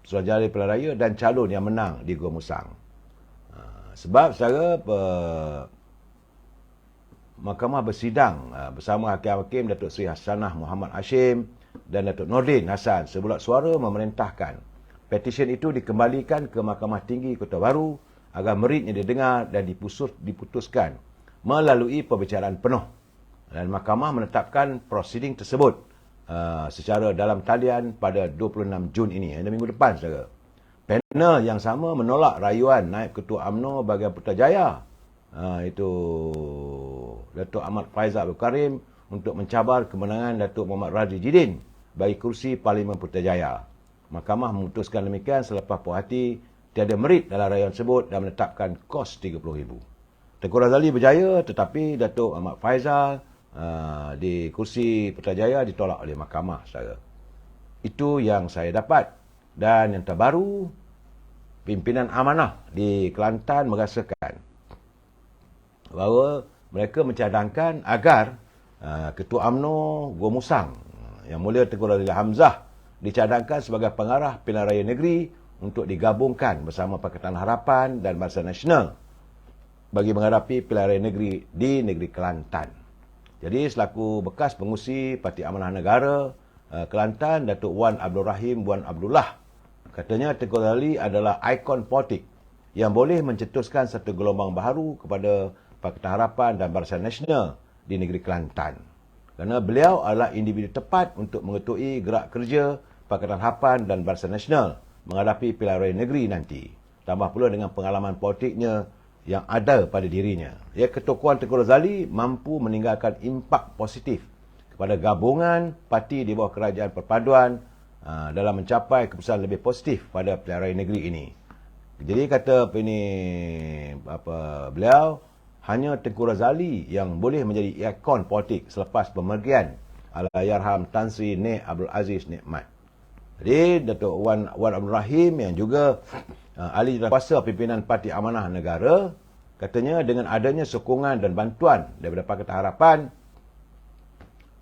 Suruhanjaya Pilihan Raya dan calon yang menang di Gua Musang. Sebab secara Mahkamah bersidang bersama Hakim-Hakim Datuk Seri Hasanah Muhammad Hashim dan Datuk Nordin Hassan sebulat suara memerintahkan petisyen itu dikembalikan ke Mahkamah Tinggi Kota Baru agar meritnya didengar dan diputuskan melalui pembicaraan penuh. Dan mahkamah menetapkan prosiding tersebut secara dalam talian pada 26 Jun ini, minggu depan, saudara. Panel yang sama menolak rayuan Naib Ketua UMNO bahagian Putrajaya, itu Datuk Ahmad Faizal Abdul Karim, untuk mencabar kemenangan Datuk Muhammad Radhi Jidin bagi kursi Parlimen Putrajaya. Mahkamah memutuskan demikian selepas puas hati tiada merit dalam rayuan tersebut dan menetapkan kos RM30,000. Tengku Razali berjaya, tetapi Datuk Ahmad Faizal di kursi Putrajaya ditolak oleh mahkamah, saudara. Itu yang saya dapat. Dan yang terbaru, pimpinan amanah di Kelantan merasakan bahawa mereka mencadangkan agar Ketua UMNO Gua Musang, Yang Mulia Tengku Razali Hamzah, dicadangkan sebagai pengarah pilihan raya negeri untuk digabungkan bersama Pakatan Harapan dan Barisan Nasional bagi menghadapi pilihan raya negeri di negeri Kelantan. Jadi selaku bekas pengurusi Parti Amanah Negara Kelantan, Datuk Wan Abdul Rahim Wan Abdullah, katanya Tengku Razali adalah ikon politik yang boleh mencetuskan satu gelombang baru kepada Pakatan Harapan dan Barisan Nasional di negeri Kelantan. Kerana beliau adalah individu tepat untuk mengetui gerak kerja Pakatan Harapan dan Barisan Nasional menghadapi pilihan raya negeri nanti. Tambah pula dengan pengalaman politiknya yang ada pada dirinya. Ketokohan Tengku Razali mampu meninggalkan impak positif kepada gabungan parti di bawah kerajaan perpaduan dalam mencapai keputusan lebih positif pada pilihan raya negeri ini. Jadi kata beliau, hanya Tengku Razali yang boleh menjadi ikon politik selepas pemergian Allahyarham Tan Sri Nik Abdul Aziz Nikmat. Jadi Datuk Wan Abdul Rahim yang juga ahli kuasa pimpinan Parti Amanah Negara, katanya dengan adanya sokongan dan bantuan daripada Pakatan Harapan,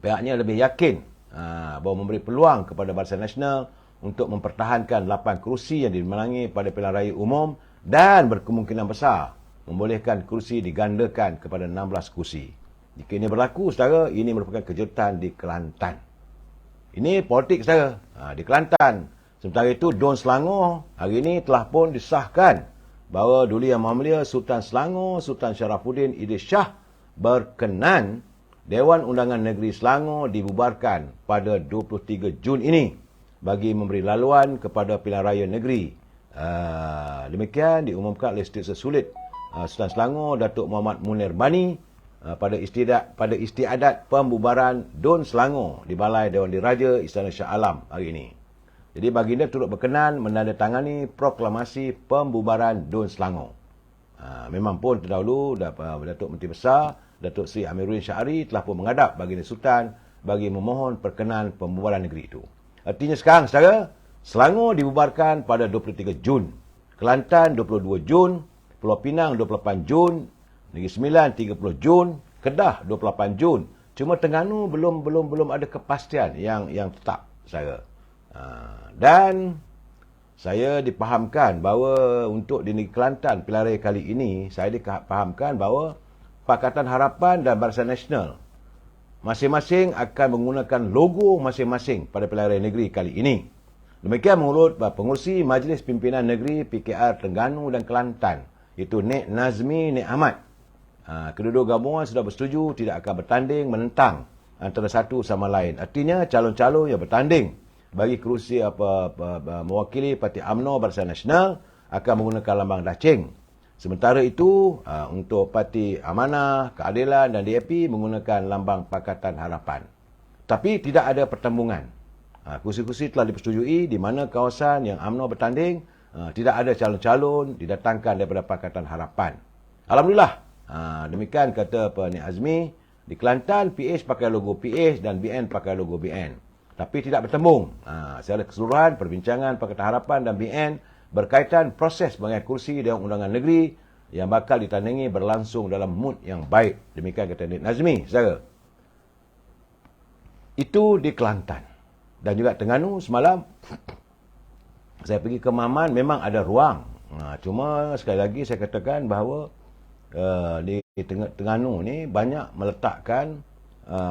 pihaknya lebih yakin bahawa memberi peluang kepada Barisan Nasional untuk mempertahankan 8 kerusi yang dimenangi pada pilihan raya umum dan berkemungkinan besar membolehkan kursi digandakan kepada 16 kursi. Jika ini berlaku, saudara, ini merupakan kejutan di Kelantan. Ini politik, saudara, di Kelantan. Sementara itu, Dun Selangor hari ini telah pun disahkan bahawa Duli Yang Maha Mulia Sultan Selangor, Sultan Syarafuddin Idris Shah berkenan Dewan Undangan Negeri Selangor dibubarkan pada 23 Jun ini bagi memberi laluan kepada pilihan raya negeri. Demikian diumumkan oleh Setiausaha Sulit Sultan Selangor Datuk Muhammad Munir Bani pada istiadat pembubaran Dun Selangor di Balai Dewan Diraja Istana Shah Alam hari ini. Jadi baginda turut berkenan menandatangani proklamasi pembubaran Dun Selangor. Memang pun terdahulu Datuk Menteri Besar Datuk Seri Amiruddin Syahri telah pun menghadap baginda Sultan bagi memohon perkenan pembubaran negeri itu. Artinya sekarang, saudara, Selangor dibubarkan pada 23 Jun, Kelantan 22 Jun, Pulau Pinang 28 Jun, Negeri Sembilan 30 Jun, Kedah 28 Jun. Cuma Terengganu belum ada kepastian yang tetap, saudara. Dan saya dipahamkan bahawa untuk di negeri Kelantan pilihan raya kali ini, saya dipahamkan bahawa Pakatan Harapan dan Barisan Nasional masing-masing akan menggunakan logo masing-masing pada pilihan raya negeri kali ini. Demikian menurut pengurusi Majlis Pimpinan Negeri PKR Terengganu dan Kelantan, iaitu Nik Nazmi Nik Ahmad. Kedua-dua gabungan sudah bersetuju tidak akan bertanding menentang antara satu sama lain. Artinya calon-calon yang bertanding bagi kerusi mewakili Parti UMNO Barisan Nasional akan menggunakan lambang dacing. Sementara itu, untuk Parti Amanah, Keadilan dan DAP menggunakan lambang Pakatan Harapan. Tapi tidak ada pertembungan. Kursi-kursi telah dipersetujui di mana kawasan yang UMNO bertanding tidak ada calon-calon didatangkan daripada Pakatan Harapan. Alhamdulillah. Demikian kata Nik Azmi. Di Kelantan, PH pakai logo PH dan BN pakai logo BN. Tapi tidak bertembung. Secara keseluruhan, perbincangan Pakatan Harapan dan BN berkaitan proses pemilihan kursi Dewan Undangan Negeri yang bakal ditandingi berlangsung dalam mood yang baik. Demikian kata Nik Nazmi, saudara. Itu di Kelantan. Dan juga Terengganu semalam, saya pergi ke Maman, memang ada ruang. Cuma sekali lagi saya katakan bahawa di Terengganu ni banyak meletakkan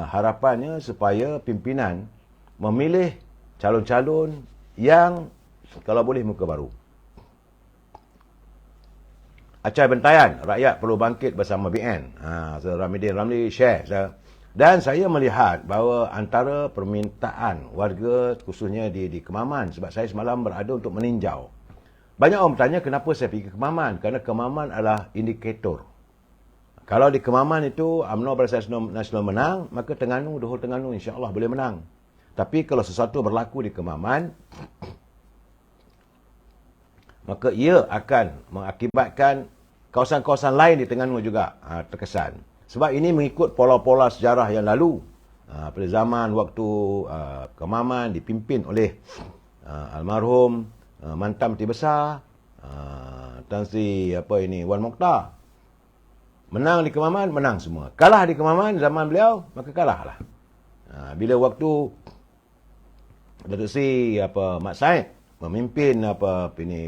harapannya supaya pimpinan memilih calon-calon yang kalau boleh muka baru. Acai Bentayan, rakyat perlu bangkit bersama BN. Saudara Ramidin Ramli share. Dan saya melihat bahawa antara permintaan warga khususnya di Kemaman, sebab saya semalam berada untuk meninjau. Banyak orang bertanya kenapa saya pergi ke Kemaman. Kerana Kemaman adalah indikator. Kalau di Kemaman itu UMNO Barisan Nasional menang, maka Terengganu, the whole Terengganu insya-Allah boleh menang. Tapi kalau sesuatu berlaku di Kemaman, maka ia akan mengakibatkan kawasan-kawasan lain di Terengganu juga terkesan. Sebab ini mengikut pola-pola sejarah yang lalu. Pada zaman waktu Kemaman dipimpin oleh almarhum mantan Menteri Besar Tan Sri Wan Mokhtar. Menang di Kemaman, menang semua. Kalah di Kemaman zaman beliau, maka kalahlah. Bila waktu Datuk Sri Mat Said memimpin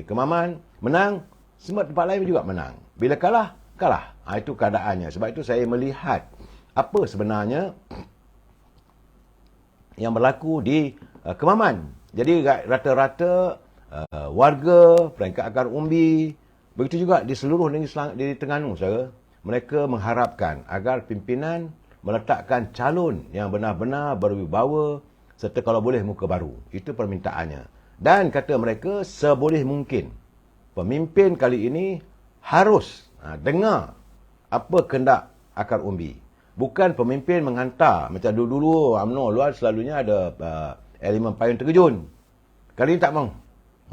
Kemaman, menang, semua tempat lain juga menang. Bila kalah, kalah. Itu keadaannya. Sebab itu saya melihat apa sebenarnya yang berlaku di Kemaman. Jadi rata-rata warga, peringkat akar umbi, begitu juga di seluruh negeri di Terengganu, saudara, mereka mengharapkan agar pimpinan meletakkan calon yang benar-benar berwibawa serta kalau boleh muka baru. Itu permintaannya. Dan kata mereka seboleh mungkin pemimpin kali ini harus dengar apa kehendak akar umbi. Bukan pemimpin menghantar macam dulu-dulu UMNO luar selalunya ada elemen payung terjun. Kali ini tak mahu.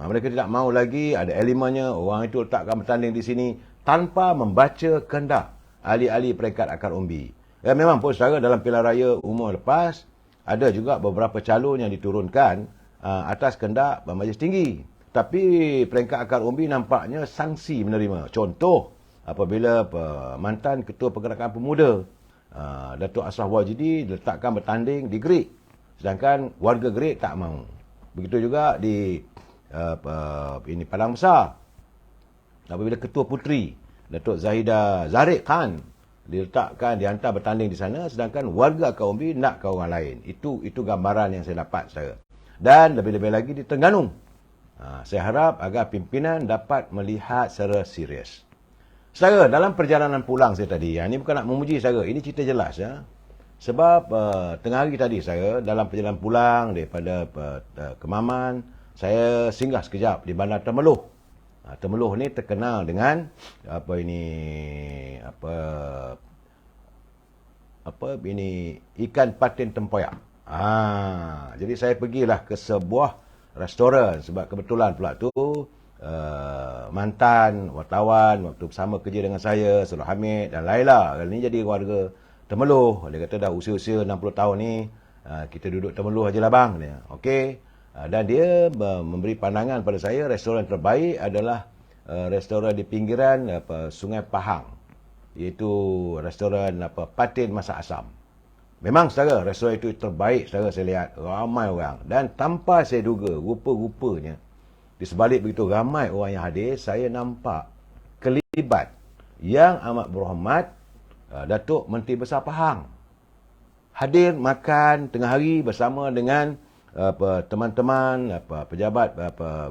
Mereka tidak mahu lagi ada elemennya, orang itu letakkan bertanding di sini tanpa membaca kehendak ahli-ahli peringkat akar umbi. Memang pun saudara dalam pilihan raya umum lepas, ada juga beberapa calon yang diturunkan atas kehendak Majlis Tinggi. Tapi peringkat akar umbi nampaknya sanksi menerima. Contoh, apabila mantan Ketua Pergerakan Pemuda, Datuk Ashraf Wajidi diletakkan bertanding di Gerik. Sedangkan warga Gerik tak mahu. Begitu juga di Padang Besar. Apabila Ketua Puteri Datuk Zahidah Zahrid Khan diletakkan, dihantar bertanding di sana, sedangkan warga akar umbi nak ke orang lain. Itu gambaran yang saya dapat, saudara. Dan lebih-lebih lagi di Terengganu. Saya harap agar pimpinan dapat melihat secara serius. Saudara, dalam perjalanan pulang saya tadi, ini bukan nak memuji saudara, ini cerita jelas. Sebab tengah hari tadi saya dalam perjalanan pulang daripada Kemaman, saya singgah sekejap di Bandar Temeloh. Temeloh ni terkenal dengan ikan patin tempoyak. Jadi saya pergilah ke sebuah restoran sebab kebetulan pula tu mantan wartawan waktu bersama kerja dengan saya, Saudara Hamid dan Laila, kali ni jadi warga Temeloh. Dia kata dah usia-usia 60 tahun ni kita duduk Temeloh aja lah bang. Okey. Dan dia memberi pandangan pada saya restoran terbaik adalah restoran di pinggiran Sungai Pahang, iaitu restoran patin masak asam. Memang saudara restoran itu terbaik, saudara, saya lihat ramai orang dan tanpa saya duga, rupa-rupanya di sebalik begitu ramai orang yang hadir, saya nampak kelibat yang amat berhormat Datuk Menteri Besar Pahang hadir makan tengah hari bersama dengan teman-teman pejabat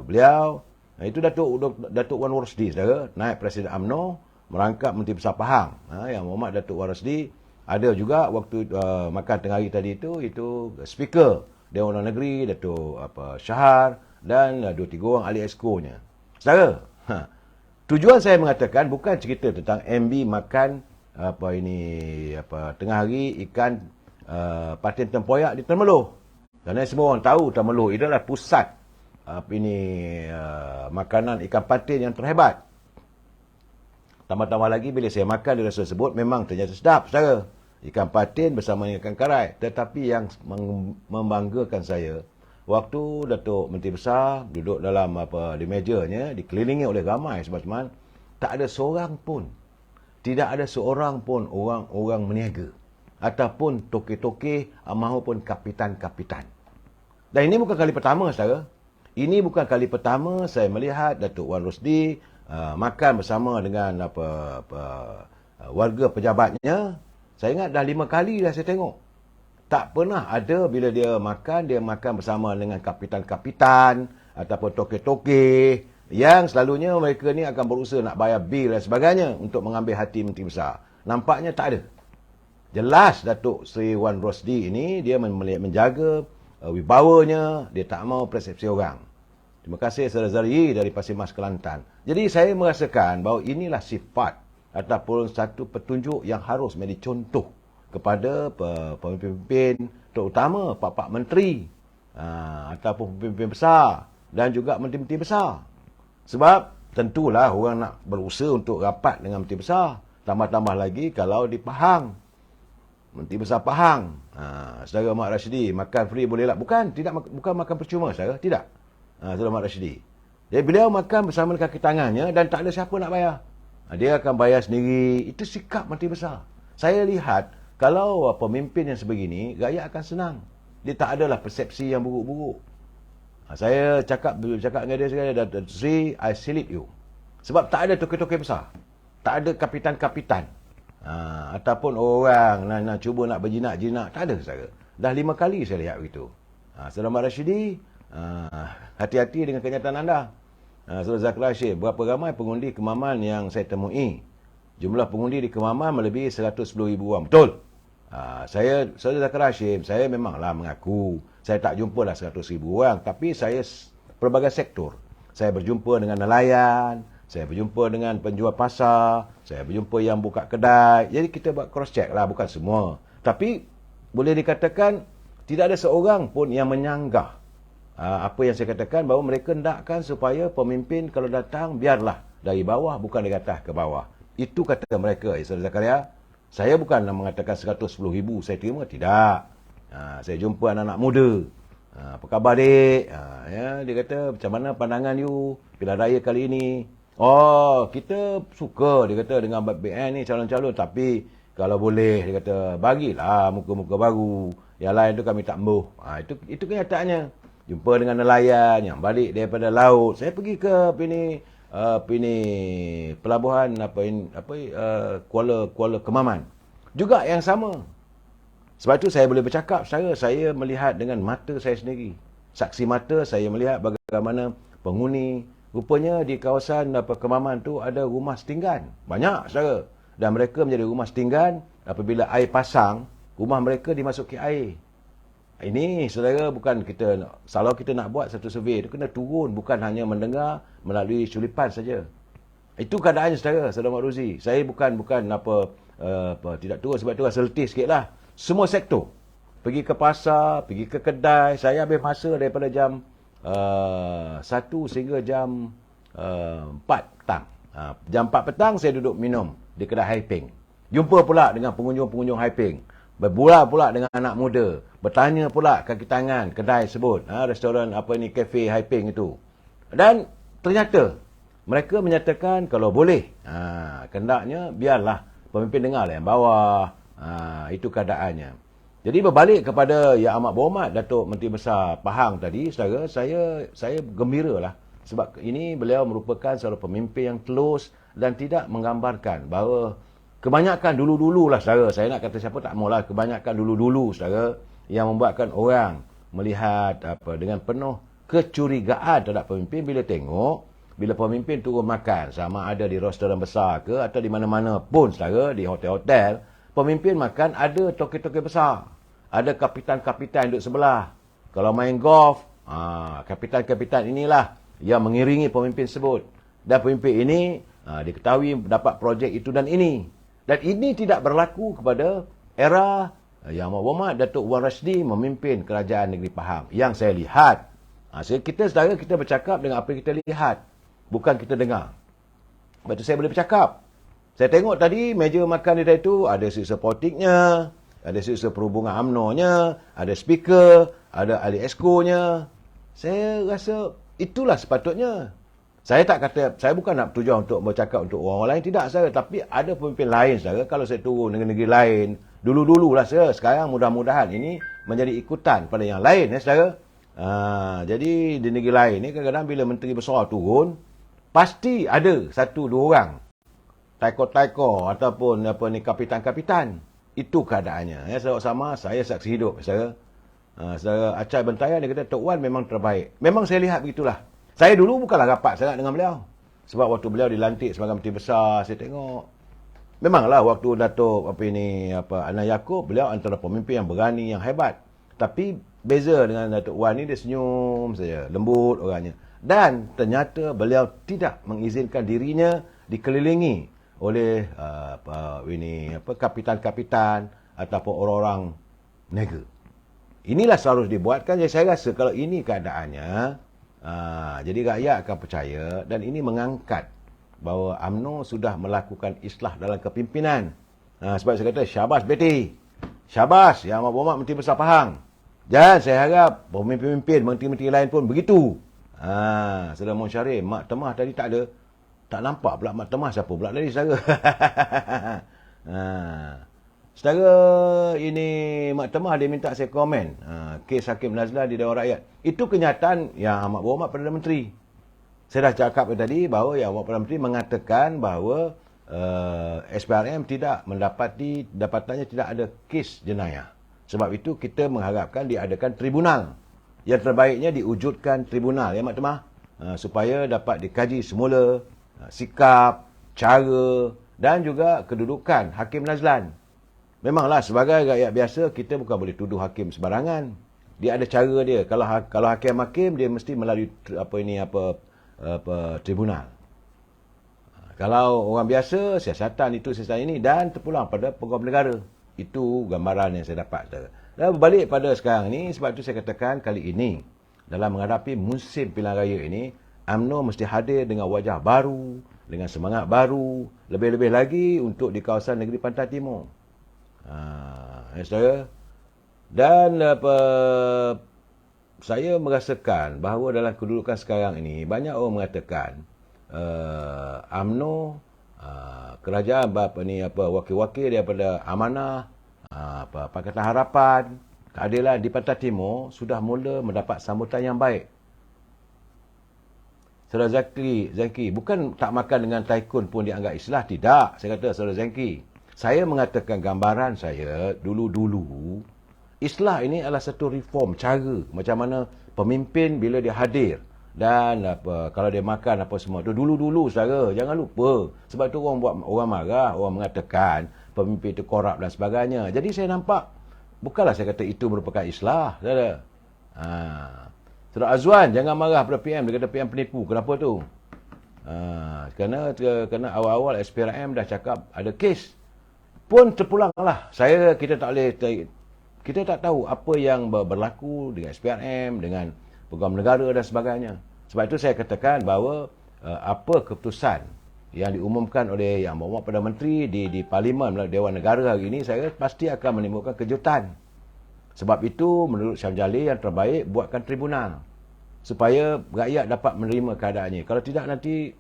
beliau. Itu Datuk Wan Rosdi, saudara, naib Presiden UMNO merangkap Menteri Besar Pahang, yang Muhammad Datuk Wan Rosdi. Ada juga waktu makan tengah hari tadi itu speaker Dewan Negeri Datuk Syahar dan 2-3 orang ahli exco-nya. Saudara, tujuan saya mengatakan bukan cerita tentang MB makan tengah hari ikan patin tempoyak di Temeloh. Kerana semua orang tahu Temeloh itu adalah pusat makanan ikan patin yang terhebat. Tambah-tambah lagi bila saya makan di restoran tersebut memang ternyata sedap, saudara. Ikan patin bersama ikan karai. Tetapi yang membanggakan saya, waktu Datuk Menteri Besar duduk dalam di mejanya, dikelilingi oleh ramai teman-teman, tak ada seorang pun, tidak ada seorang pun orang-orang meniaga ataupun toke-toke maupun kapitan-kapitan. Dan ini bukan kali pertama, saudara. Ini bukan kali pertama saya melihat Datuk Wan Rosdi makan bersama dengan warga pejabatnya. Saya ingat dah 5 kali dah saya tengok. Tak pernah ada bila dia makan bersama dengan kapitan-kapitan ataupun toke-toke Yang selalunya mereka ni akan berusaha nak bayar bil dan sebagainya untuk mengambil hati Menteri Besar. Nampaknya tak ada. Jelas Datuk Seri Wan Rosdi ini dia menjaga wibawanya, dia tak mau persepsi orang. Terima kasih Saudara Zari dari Pasir Mas Kelantan. Jadi saya merasakan bahawa inilah sifat ataupun satu petunjuk yang harus menjadi contoh kepada pemimpin-pemimpin, terutama pak-pak menteri ataupun pemimpin besar dan juga menteri-menteri besar. Sebab tentulah orang nak berusaha untuk rapat dengan menteri besar. Tambah-tambah lagi kalau di Pahang. Menteri Besar Pahang. Saudara Mat Rashidi, makan free boleh tak? Bukan makan percuma, saudara. Tidak. Saudara Mat Rashidi. Jadi beliau makan bersama kaki tangannya dan tak ada siapa nak bayar. Dia akan bayar sendiri. Itu sikap menteri besar. Saya lihat, kalau pemimpin yang sebegini, rakyat akan senang. Dia tak adalah persepsi yang buruk-buruk. Saya cakap dengan dia sekali, Datuk Sri, I salute you. Sebab tak ada tokoh-tokoh besar. Tak ada kapitan-kapitan. Ataupun orang nak cuba nak berjinak-jinak. Tak ada, saudara. Dah 5 kali saya lihat begitu. Saudara Mat Rashidi, hati-hati dengan kenyataan anda. Saudara Zakir Rashid, berapa ramai pengundi Kemaman yang saya temui? Jumlah pengundi di Kemaman melebihi 110,000 orang. Betul. Saudara Zakir Rashid, saya memanglah mengaku saya tak jumpa dah 100,000 orang, tapi saya pelbagai sektor. Saya berjumpa dengan nelayan, saya berjumpa dengan penjual pasar, saya berjumpa yang buka kedai. Jadi kita buat cross check lah, bukan semua. Tapi boleh dikatakan tidak ada seorang pun yang menyanggah apa yang saya katakan, bahawa mereka hendakkan supaya pemimpin kalau datang biarlah dari bawah, bukan dari atas ke bawah. Itu kata mereka. Saudara Zakaria, saya bukan nak mengatakan 110,000 saya terima, tidak. Saya jumpa anak-anak muda. Apa khabar dek? Dia kata, macam mana pandangan you pilihan raya kali ini? Oh, kita suka, dia kata, dengan BN ni calon-calon. Tapi kalau boleh, dia kata, bagilah muka-muka baru. Yang lain tu kami tak mahu. Itu kenyataannya. Jumpa dengan nelayan yang balik daripada laut. Saya pergi ke pelabuhan Kuala Kemaman. Juga yang sama. Sebab itu saya boleh bercakap, saya melihat dengan mata saya sendiri. Saksi mata saya melihat bagaimana penghuni. Rupanya di kawasan Kemaman tu ada rumah setinggan. Banyak, saudara. Dan mereka menjadi rumah setinggan. Apabila air pasang, rumah mereka dimasuki air. Ini, saudara, bukan kita, kalau kita nak buat satu survey, itu kena turun. Bukan hanya mendengar melalui culipan saja. Itu keadaannya, saudara Mat Ruzi. Saya bukan tidak turun, sebab itu rasa letih sikit lah. Semua sektor. Pergi ke pasar, pergi ke kedai. Saya habis masa daripada jam 1 sehingga jam 4 petang. Jam 4 petang saya duduk minum di kedai Haiping. Jumpa pula dengan pengunjung-pengunjung Haiping. Berbual pula dengan anak muda. Bertanya pula kaki tangan kedai sebut. Restoran kafe Haiping itu. Dan ternyata mereka menyatakan kalau boleh. Kendaknya biarlah pemimpin dengar lah yang bawah. Itu keadaannya. Jadi berbalik kepada Yang Amat Berhormat Datuk Menteri Besar Pahang tadi, saudara, saya gembira lah. Sebab ini beliau merupakan seorang pemimpin yang telus dan tidak menggambarkan bahawa kebanyakan dulu-dulu lah, saudara. Saya nak kata siapa tak maulah, kebanyakan dulu-dulu, saudara, yang membuatkan orang melihat dengan penuh kecurigaan terhadap pemimpin bila pemimpin turun makan, sama ada di restoran besar ke atau di mana-mana pun, saudara, di hotel-hotel. Pemimpin makan, ada tokoh-tokoh besar. Ada kapitan-kapitan duduk sebelah. Kalau main golf, kapitan-kapitan inilah yang mengiringi pemimpin sebut. Dan pemimpin ini diketahui dapat projek itu dan ini. Dan ini tidak berlaku kepada era Yang Amat Berhormat Datuk Wan Rashidi memimpin kerajaan negeri Pahang. Yang saya lihat. Saudara, kita bercakap dengan apa yang kita lihat. Bukan kita dengar. Sebab itu saya boleh bercakap. Saya tengok tadi meja makan dia itu ada sisa politiknya, ada sisa perhubungan UMNO-nya, ada speaker, ada ahli exco-nya. Saya rasa itulah sepatutnya. Saya bukan nak tujuan untuk bercakap untuk orang lain, tidak, saudara. Tapi ada pemimpin lain, saudara. Kalau saya turun negeri-negeri lain, dulu-dululah, saudara. Sekarang mudah-mudahan ini menjadi ikutan pada yang lain, saudara. Jadi di negeri lain ni kadang-kadang bila menteri besar turun, pasti ada 1-2 orang taiko-taiko ataupun kapitan-kapitan. Itu keadaannya. Sama saya saksi hidup, saudara. Saudara Acai Bentayan dia kata Tok Wan memang terbaik. Memang saya lihat begitulah. Saya dulu bukanlah rapat sangat dengan beliau. Sebab waktu beliau dilantik sebagai Menteri Besar, saya tengok. Memanglah waktu Datuk Anwar Yaakob, beliau antara pemimpin yang berani, yang hebat. Tapi beza dengan Datuk Wan ni, dia senyum saja, lembut orangnya. Dan ternyata beliau tidak mengizinkan dirinya dikelilingi oleh kapitan-kapitan ataupun orang-orang niaga. Inilah seharusnya dibuatkan. Jadi saya rasa kalau ini keadaannya, jadi rakyat akan percaya, dan ini mengangkat bahawa UMNO sudah melakukan islah dalam kepimpinan. Sebab saya kata, syabas Betty. Syabas Yang Amat Berhormat Menteri Besar Pahang. Dan saya harap pemimpin-pemimpin, menteri-menteri lain pun begitu. Saudara Mohd Syarif, Mak Temah tadi tak ada. Tak nampak pula Mak Temah, siapa pula tadi saudara? Saudara ini Mak Temah dia minta saya komen kes Hakim Nazlan di Dewan Rakyat. Itu kenyataan Yang Amat Berhormat Perdana Menteri. Saya dah cakap tadi bahawa Yang Amat Perdana Menteri mengatakan bahawa SPRM tidak dapatannya tidak ada kes jenayah. Sebab itu kita mengharapkan diadakan tribunal. Yang terbaiknya diwujudkan tribunal, ya Mak Temah, supaya dapat dikaji semula sikap, cara dan juga kedudukan Hakim Nazlan. Memanglah sebagai rakyat biasa kita bukan boleh tuduh hakim sembarangan. Dia ada cara dia. Kalau hakim-hakim dia mesti melalui tribunal. Kalau orang biasa, siasatan itu, siasatan ini, dan terpulang pada peguam negara. Itu gambaran yang saya dapat. Dan berbalik pada sekarang ini, sebab itu saya katakan kali ini, dalam menghadapi musim pilihan raya ini, UMNO mesti hadir dengan wajah baru, dengan semangat baru, lebih-lebih lagi untuk di kawasan negeri Pantai Timur. Saudara. Dan saya merasakan bahawa dalam kedudukan sekarang ini, banyak orang mengatakan UMNO, kerajaan wakil-wakil daripada Amanah, Pakatan Harapan, Keadilan di Pantai Timur sudah mula mendapat sambutan yang baik. Saudara Zaki, bukan tak makan dengan tycoon pun dianggap islah. Tidak, saya kata Saudara Zaki. Saya mengatakan gambaran saya dulu-dulu, islah ini adalah satu reform, cara macam mana pemimpin bila dia hadir. Dan kalau dia makan apa semua tu dulu-dulu saudara, jangan lupa. Sebab tu orang marah, orang mengatakan pemimpin itu korup dan sebagainya. Jadi saya nampak, bukanlah saya kata itu merupakan islah, saudara. Saudara Azwan jangan marah pada PM, dia kata PM penipu. Kenapa tu? Kerana awal-awal SPRM dah cakap ada kes. Pun terpulanglah. Kita tak tahu apa yang berlaku dengan SPRM, dengan peguam negara dan sebagainya. Sebab itu saya katakan bahawa apa keputusan yang diumumkan oleh Yang Berhormat Perdana Menteri di Parlimen melalui Dewan Negara hari ini, saya pasti akan menimbulkan kejutan. Sebab itu menurut Syam Jalil yang terbaik buatkan tribunal supaya rakyat dapat menerima keadaannya. Kalau tidak nanti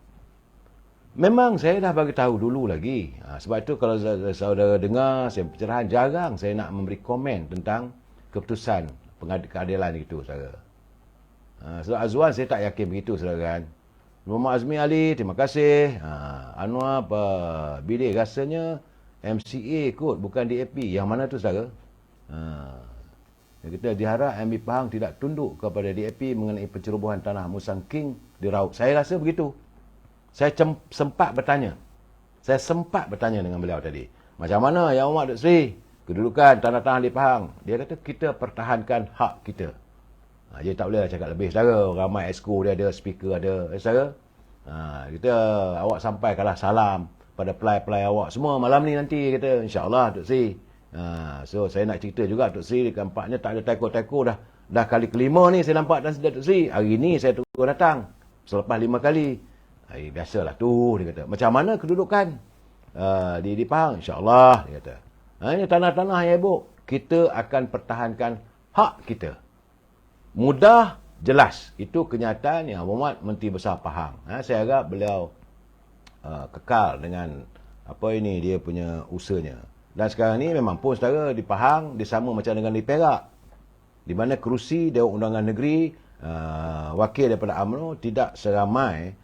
memang saya dah bagi tahu dulu lagi. Sebab itu kalau saudara dengar saya pencerahan, jarang saya nak memberi komen tentang keputusan keadilan itu, saudara. Saudara Azwan saya tak yakin begitu, saudara kan. Muhammad Azmi Ali, terima kasih. Anwar Bilik rasanya MCA kot, bukan DAP. Yang mana tu, saudara? Kita diharap MB Pahang tidak tunduk kepada DAP mengenai pencerobohan tanah Musang King di Raub. Saya rasa begitu. Saya sempat bertanya dengan beliau tadi. Macam mana Yang Amat Duk Seri kedudukan tanah-tanah di Pahang? Dia kata kita pertahankan hak kita. Dia tak boleh cakap lebih, saudara. Ramai exco dia ada, speaker ada, saudara. Kita awak sampaikanlah salam pada pelai-pelai awak semua malam ni nanti, kata insya-Allah Duk Seri. So saya nak cerita juga Duk Seri nampaknya tak ada taiko-taiko dah kali kelima ni saya nampak dan sedar Duk Seri. Hari ni saya turun datang selepas 5 kali. Biasalah tu, dia kata. Macam mana kedudukan di Pahang? InsyaAllah, dia kata. Ini tanah-tanah yang ibu, kita akan pertahankan hak kita. Mudah, jelas. Itu kenyataan Yang Berhormat Menteri Besar Pahang. Saya harap beliau kekal dengan dia punya usahanya. Dan sekarang ni memang pun saudara di Pahang dia sama macam dengan di Perak. Di mana kerusi Dewan Undangan Negeri wakil daripada UMNO tidak seramai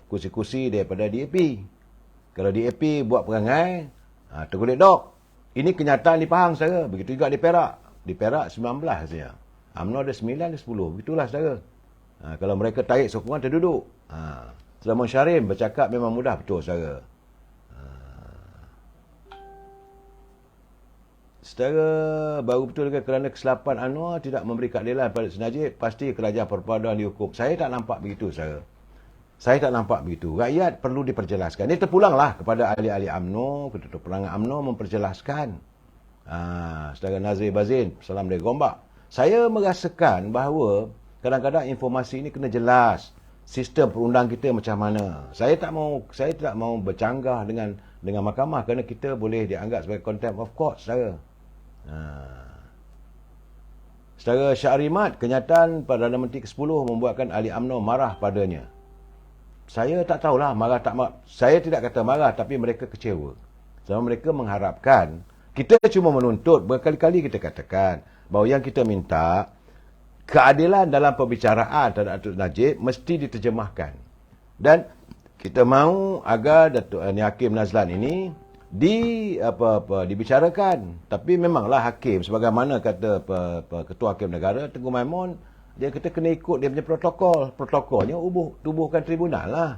kursi-kursi daripada DAP. Kalau DAP buat perangai tergolek dok. Ini kenyataan di Pahang, saudara. Begitu juga di Perak. Di Perak 19 saja. UMNO ada 9 ada 10. Begitulah, saudara. Kalau mereka tarik sokongan, terduduk. Sulaiman Syarim bercakap memang mudah, betul saudara. Secara baru betul juga kerana kesilapan Anwar tidak memberi keadilan pada Najib, pasti kerajaan perpaduan dihukum. Saya tak nampak begitu, saudara. Saya tak nampak begitu. Rakyat perlu diperjelaskan. Ini terpulanglah kepada ahli-ahli UMNO, ketua perangai UMNO memperjelaskan. Saudara Nazri Bazin, salam dari Gombak. Saya merasakan bahawa kadang-kadang informasi ini kena jelas. Sistem perundang kita macam mana. Saya tak mau bercanggah dengan mahkamah kerana kita boleh dianggap sebagai contempt of court, saudara. Secara Syahrimat, kenyataan Perdana Menteri ke-10 membuatkan ahli UMNO marah padanya. Saya tak tahulah marah tak marah. Saya tidak kata marah, tapi mereka kecewa. Sebab mereka mengharapkan, kita cuma menuntut, berkali-kali kita katakan bahawa yang kita minta, keadilan dalam perbicaraan terhadap Datuk Najib mesti diterjemahkan. Dan kita mahu agar Datuk Hakim Nazlan ini dibicarakan. Tapi memanglah hakim, sebagaimana kata Ketua Hakim Negara Tengku Maimun, dia kata kena ikut dia punya protokol. Protokolnya tubuhkan tribunal lah.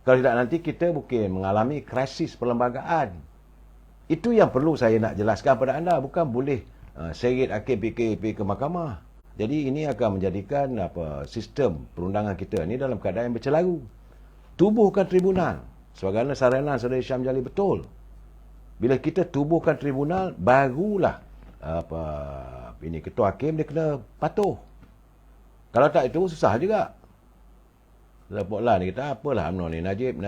Kalau tidak, nanti kita mungkin mengalami krisis perlembagaan. Itu yang perlu saya nak jelaskan pada anda. Bukan boleh seret hakim PKP ke mahkamah. Jadi ini akan menjadikan sistem perundangan kita ni dalam keadaan yang bercelaru. Tubuhkan tribunal. Sebagaimana saranan Saudara Syam Jali betul. Bila kita tubuhkan tribunal, barulah ini ketua hakim dia kena patuh. Kalau tak, itu susah juga. Lepoklah ni kata, apalah UMNO ni, Najib.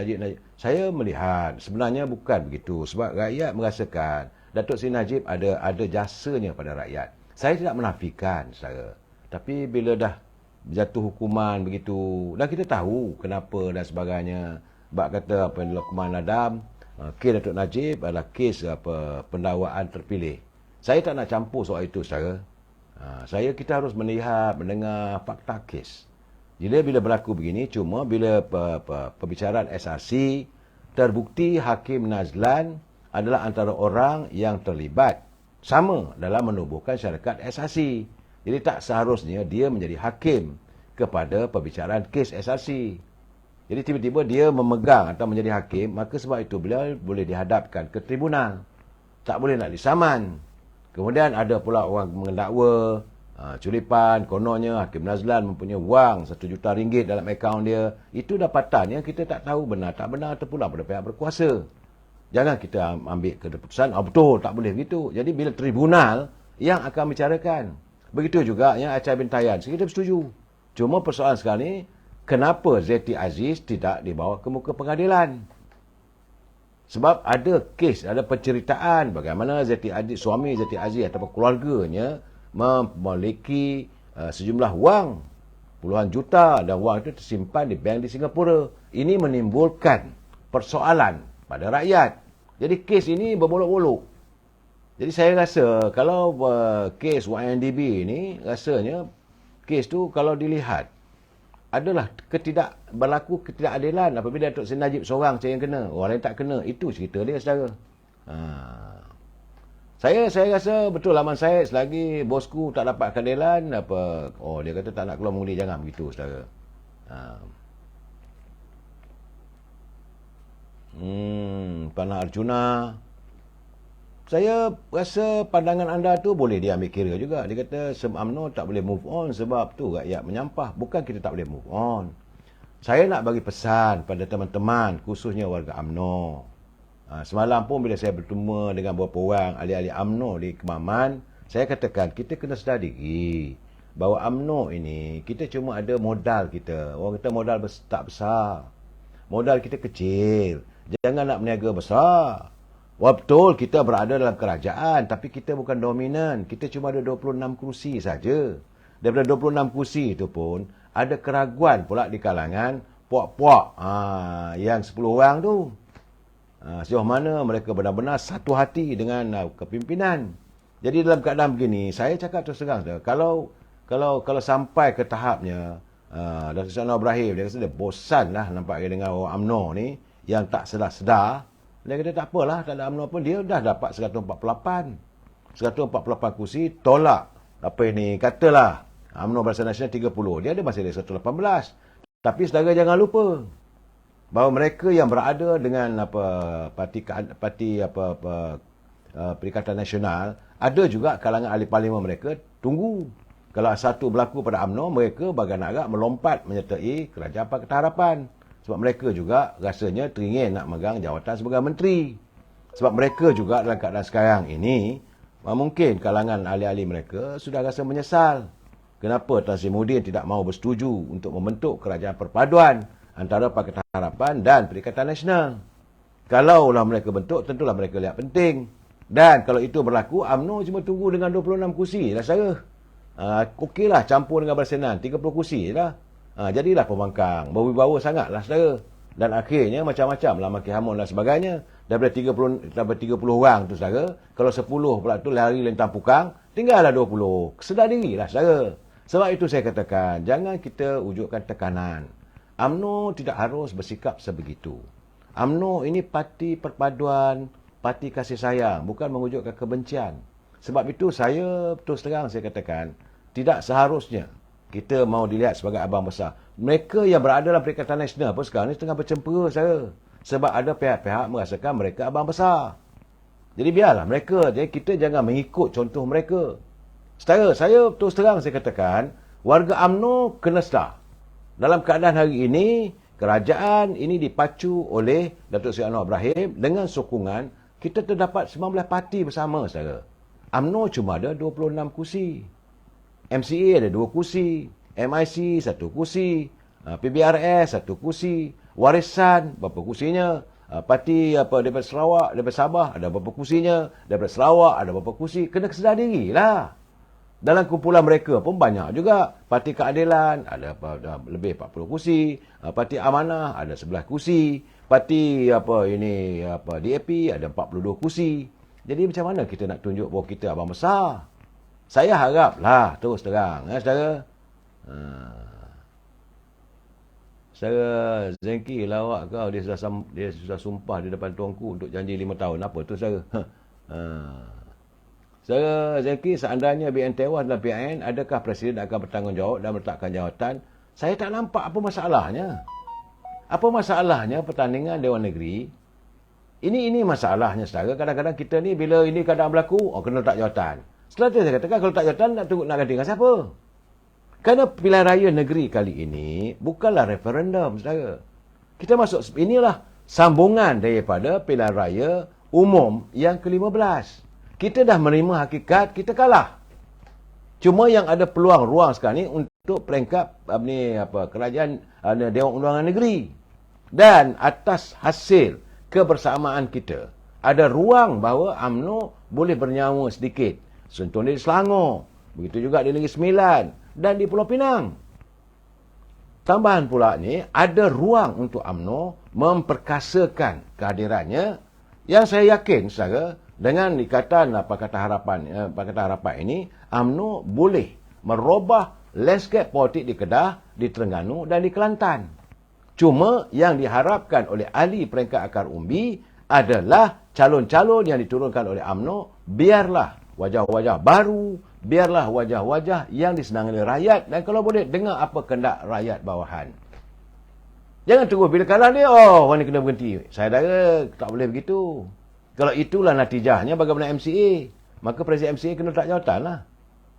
Saya melihat sebenarnya bukan begitu. Sebab rakyat merasakan Datuk Seri Najib ada jasanya pada rakyat. Saya tidak menafikan, saudara. Tapi bila dah jatuh hukuman begitu, dan kita tahu kenapa dan sebagainya. Bak kata hukuman Adam, kes Datuk Najib adalah kes pendakwaan terpilih. Saya tak nak campur soal itu, saudara. Kita harus melihat, mendengar fakta kes. Bila berlaku begini, cuma bila perbicaraan SRC, terbukti Hakim Nazlan adalah antara orang yang terlibat sama dalam menubuhkan syarikat SRC. Jadi tak seharusnya dia menjadi hakim kepada perbicaraan kes SRC. Jadi tiba-tiba dia memegang atau menjadi hakim, maka sebab itu beliau boleh dihadapkan ke tribunal. Tak boleh nak disaman. Kemudian ada pula orang mendakwa culipan, kononnya Hakim Nazlan mempunyai wang RM1 juta dalam akaun dia. Itu dapatan yang kita tak tahu benar tak benar terpulang pada pihak berkuasa. Jangan kita ambil keputusan, betul, tak boleh begitu. Jadi bila tribunal yang akan bicarakan. Begitu juga yang Acai bin Tayyan. Kita bersetuju. Cuma persoalan sekarang ni, kenapa Zeti Aziz tidak dibawa ke muka pengadilan? Sebab ada kes, ada penceritaan bagaimana Zeti Aziz, suami Zeti Aziz ataupun keluarganya memiliki sejumlah wang, puluhan juta, dan wang itu tersimpan di bank di Singapura. Ini menimbulkan persoalan pada rakyat. Jadi kes ini berbolok-bolok. Jadi saya rasa kalau kes YNDB ini, rasanya kes tu kalau dilihat adalah berlaku ketidakadilan apabila Datuk Seri Najib seorang saja yang kena, orang lain tak kena. Itu cerita dia, saudara. Saya rasa betul laman saya, selagi bosku tak dapat keadilan, dia kata tak nak keluar mengundi, jangan begitu, saudara. Panah Arjuna. Saya rasa pandangan anda tu boleh diambil kira juga. Dia kata UMNO tak boleh move on sebab tu rakyat menyampah. Bukan kita tak boleh move on. Saya nak bagi pesan pada teman-teman, khususnya warga UMNO. Semalam pun bila saya bertemu dengan beberapa orang ahli-ahli UMNO di Kemaman, saya katakan kita kena sedar diri bahawa UMNO ini kita cuma ada modal kita. Orang kata modal tak besar. Modal kita kecil. Jangan nak berniaga besar. Betul kita berada dalam kerajaan, tapi kita bukan dominan. Kita cuma ada 26 kursi saja. Daripada 26 kursi itu pun ada keraguan pula di kalangan puak-puak yang 10 orang tu. Sejauh mana mereka benar-benar satu hati dengan kepimpinan. Jadi dalam keadaan begini, saya cakap terus terang, kalau sampai ke tahapnya Datuk Seri Anwar Ibrahim, dia kata dia bosan lah nampak dengan orang UMNO ni yang tak sedar-sedar. Dia kata tak apalah, tak ada UMNO pun, dia dah dapat 148 kursi, tolak apa ini, katalah UMNO Barisan Nasional 30. Dia ada masih ada 118. Tapi saudara jangan lupa bahawa mereka yang berada dengan Perikatan Nasional, ada juga kalangan ahli parlimen mereka tunggu. Kalau satu berlaku pada UMNO, mereka bagai agak melompat menyertai Kerajaan Pakatan Harapan. Sebab mereka juga rasanya teringin nak megang jawatan sebagai menteri. Sebab mereka juga dalam keadaan sekarang ini, mungkin kalangan ahli-ahli mereka sudah rasa menyesal. Kenapa Tan Sri Muhyiddin tidak mahu bersetuju untuk membentuk kerajaan perpaduan antara Pakatan Harapan dan Perikatan Nasional? Kalaulah mereka bentuk, tentulah mereka lihat penting. Dan kalau itu berlaku, UMNO cuma tunggu dengan 26 kursi lah saudara. Okeylah campur dengan Barisan 30 kursi lah. Jadilah pembangkang. Berwibawa sangatlah saudara. Dan akhirnya macam-macam lah Makin Hamun dan sebagainya. Daripada 30 orang tu saudara, kalau 10 pula tu lari lentang pukang, tinggallah 20. Sedar dirilah saudara. Sebab itu saya katakan, jangan kita wujudkan tekanan. UMNO tidak harus bersikap sebegitu. UMNO ini parti perpaduan, parti kasih sayang, bukan mewujudkan kebencian. Sebab itu saya terus terang saya katakan, tidak seharusnya kita mau dilihat sebagai abang besar. Mereka yang berada dalam Perikatan Nasional pun sekarang ni tengah bercempera saya. Sebab ada pihak-pihak merasakan mereka abang besar. Jadi biarlah mereka, jadi kita jangan mengikut contoh mereka. Setara, saya terus terang saya katakan, warga UMNO kena sedar. Dalam keadaan hari ini, kerajaan ini dipacu oleh Datuk Seri Anwar Ibrahim dengan sokongan, kita terdapat 19 parti bersama, saudara. UMNO cuma ada 26 kursi. MCA ada 2 kursi. MIC 1 kursi. PBRS 1 kursi. Warisan berapa kursinya? Parti daripada Sarawak, daripada Sabah ada berapa kursinya? Daripada Sarawak ada berapa kursi? Kena kesedar dirilah. Dalam kumpulan mereka pun banyak juga. Parti Keadilan ada lebih 40 kursi. Parti Amanah ada 11 kursi. Parti DAP ada 42 kursi. Jadi macam mana kita nak tunjuk bahawa kita abang besar? Saya haraplah terus terang, saudara. Saudara Zengki lawak kau, dia sudah sumpah di depan tuanku untuk janji 5 tahun. Apa tu saudara? Saudara Zengki, seandainya BN tewas dalam PIN, adakah Presiden akan bertanggungjawab dan meletakkan jawatan? Saya tak nampak apa masalahnya. Apa masalahnya pertandingan Dewan Negeri? Ini masalahnya, saudara. Kadang-kadang kita ni bila ini keadaan berlaku, kena letak jawatan. Setelah itu saya katakan, kalau letak jawatan, nak ganti dengan siapa? Kerana pilihan raya negeri kali ini bukanlah referendum, saudara. Kita masuk, inilah sambungan daripada pilihan raya umum yang ke-15. Kita dah menerima hakikat, kita kalah. Cuma yang ada peluang ruang sekarang ni untuk peringkat kerajaan Dewan Undangan Negeri. Dan atas hasil kebersamaan kita, ada ruang bahawa UMNO boleh bernyawa sedikit. Contohnya di Selangor, begitu juga di Negeri Sembilan dan di Pulau Pinang. Tambahan pula ni, ada ruang untuk UMNO memperkasakan kehadirannya yang saya yakin, saudara, dengan Ikatan Pakatan Harapan ini, UMNO boleh merubah landscape politik di Kedah, di Terengganu dan di Kelantan. Cuma yang diharapkan oleh ahli peringkat akar umbi adalah calon-calon yang diturunkan oleh UMNO, biarlah wajah-wajah baru, biarlah wajah-wajah yang disenangi oleh rakyat dan kalau boleh dengar apa kehendak rakyat bawahan. Jangan tunggu bila kalah dia, orang ni kena berhenti. Saya dah tak boleh begitu. Kalau itulah natijahnya bagaimana MCA, maka Presiden MCA kena letak jawatan lah.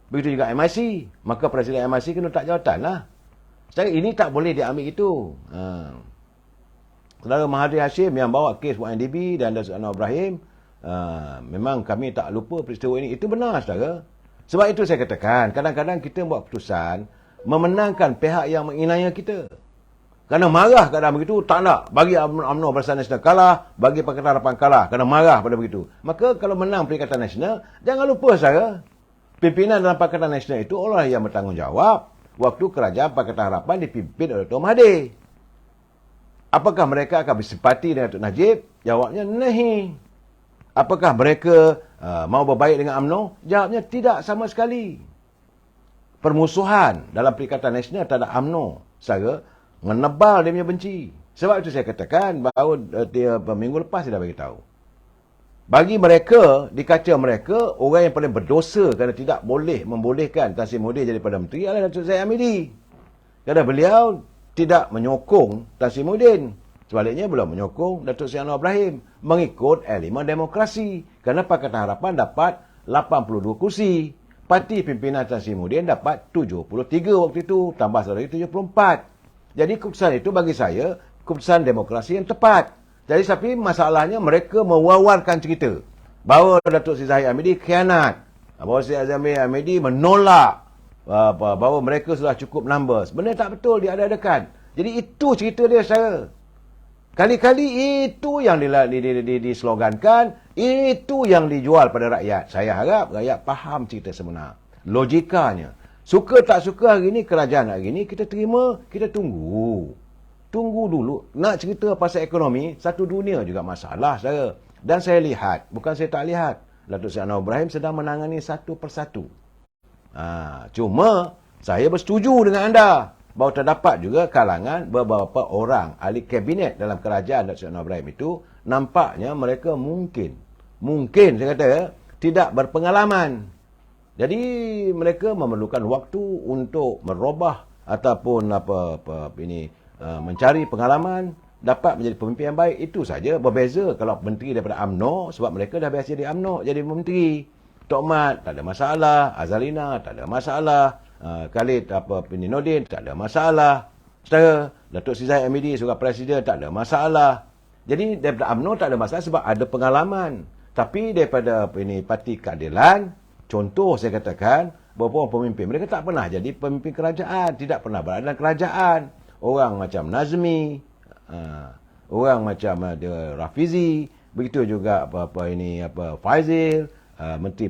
Begitu juga MIC, maka Presiden MIC kena letak jawatan lah. Sekarang ini tak boleh diambil itu. Saudara Mahathir Hashim yang bawa kes YNDB dan Datuk Anwar Ibrahim, memang kami tak lupa peristiwa ini. Itu benar, saudara. Sebab itu saya katakan, kadang-kadang kita buat keputusan memenangkan pihak yang menginaya kita. Kerana marah keadaan begitu, tak nak. Bagi UMNO Barisan Nasional kalah, bagi Pakatan Harapan kalah. Kerana marah pada begitu. Maka kalau menang Perikatan Nasional, jangan lupa, saudara. Pimpinan dalam Pakatan Nasional itu orang yang bertanggungjawab waktu kerajaan Pakatan Harapan dipimpin oleh Tuan Mahathir. Apakah mereka akan bersimpati dengan Datuk Najib? Jawabnya, nahi. Apakah mereka mau berbaik dengan UMNO? Jawabnya, tidak sama sekali. Permusuhan dalam Perikatan Nasional terhadap UMNO, saudara, menebal dia punya benci. Sebab itu saya katakan bahawa dia minggu lepas dia dah beritahu. Bagi mereka, dikaca mereka, orang yang paling berdosa kerana tidak boleh membolehkan Tan Sri Muhyiddin jadi Perdana Menteri adalah Datuk Zahid Hamidi. Kerana beliau tidak menyokong Tan Sri Muhyiddin. Sebaliknya, beliau menyokong Datuk Seri Anwar Ibrahim mengikut elemen demokrasi. Kerana Pakatan Harapan dapat 82 kursi. Parti pimpinan Tan Sri Muhyiddin dapat 73 waktu itu, tambah satu lagi 74. Jadi keputusan itu bagi saya, keputusan demokrasi yang tepat. Jadi tapi masalahnya mereka mewawarkan cerita bahawa Datuk Seri Zahid Hamidi khianat. Bahawa Seri Zahid Hamidi menolak bahawa mereka sudah cukup numbers. Benda tak betul, diada-adakan. Jadi itu cerita dia saya. Kali-kali itu yang dislogankan, itu yang dijual pada rakyat. Saya harap rakyat faham cerita sebenar. Logikanya. Suka tak suka hari ini, kerajaan hari ini, kita terima, kita tunggu. Tunggu dulu. Nak cerita pasal ekonomi, satu dunia juga masalah saya. Dan saya lihat, bukan saya tak lihat, Datuk Seri Anwar Ibrahim sedang menangani satu persatu. Cuma, saya bersetuju dengan anda bahawa terdapat juga kalangan beberapa orang ahli kabinet dalam kerajaan Datuk Seri Anwar Ibrahim itu, nampaknya mereka mungkin saya kata, tidak berpengalaman. Jadi mereka memerlukan waktu untuk merubah ataupun mencari pengalaman, dapat menjadi pemimpin yang baik. Itu saja. Berbeza kalau menteri daripada UMNO, sebab mereka dah biasa jadi UMNO, jadi menteri. Tok Mat tak ada masalah, Azalina tak ada masalah, Khalid Nordin tak ada masalah. Saudara, Datuk Seri Zahid Hamidi sebagai presiden tak ada masalah. Jadi daripada UMNO tak ada masalah sebab ada pengalaman. Tapi daripada Parti Keadilan, contoh saya katakan, beberapa pemimpin mereka tak pernah jadi pemimpin kerajaan, tidak pernah berada dalam kerajaan. Orang macam Nazmi, orang macam Rafizi, begitu juga Faizil, Menteri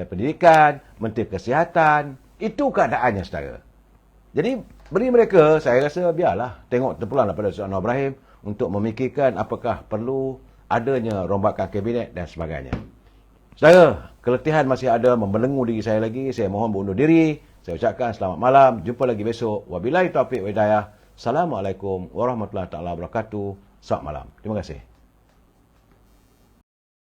Pendidikan, Menteri Kesihatan. Itu keadaannya, saudara. Jadi, beri mereka, saya rasa biarlah tengok terpulang daripada Datuk Anwar Ibrahim untuk memikirkan apakah perlu adanya rombakan kabinet dan sebagainya. Saudara, keletihan masih ada membelenggu diri saya lagi. Saya mohon berundur diri. Saya ucapkan selamat malam. Jumpa lagi besok. Wabillahi taufiq wa hidayah. Assalamualaikum warahmatullahi wabarakatuh. Selamat malam. Terima kasih.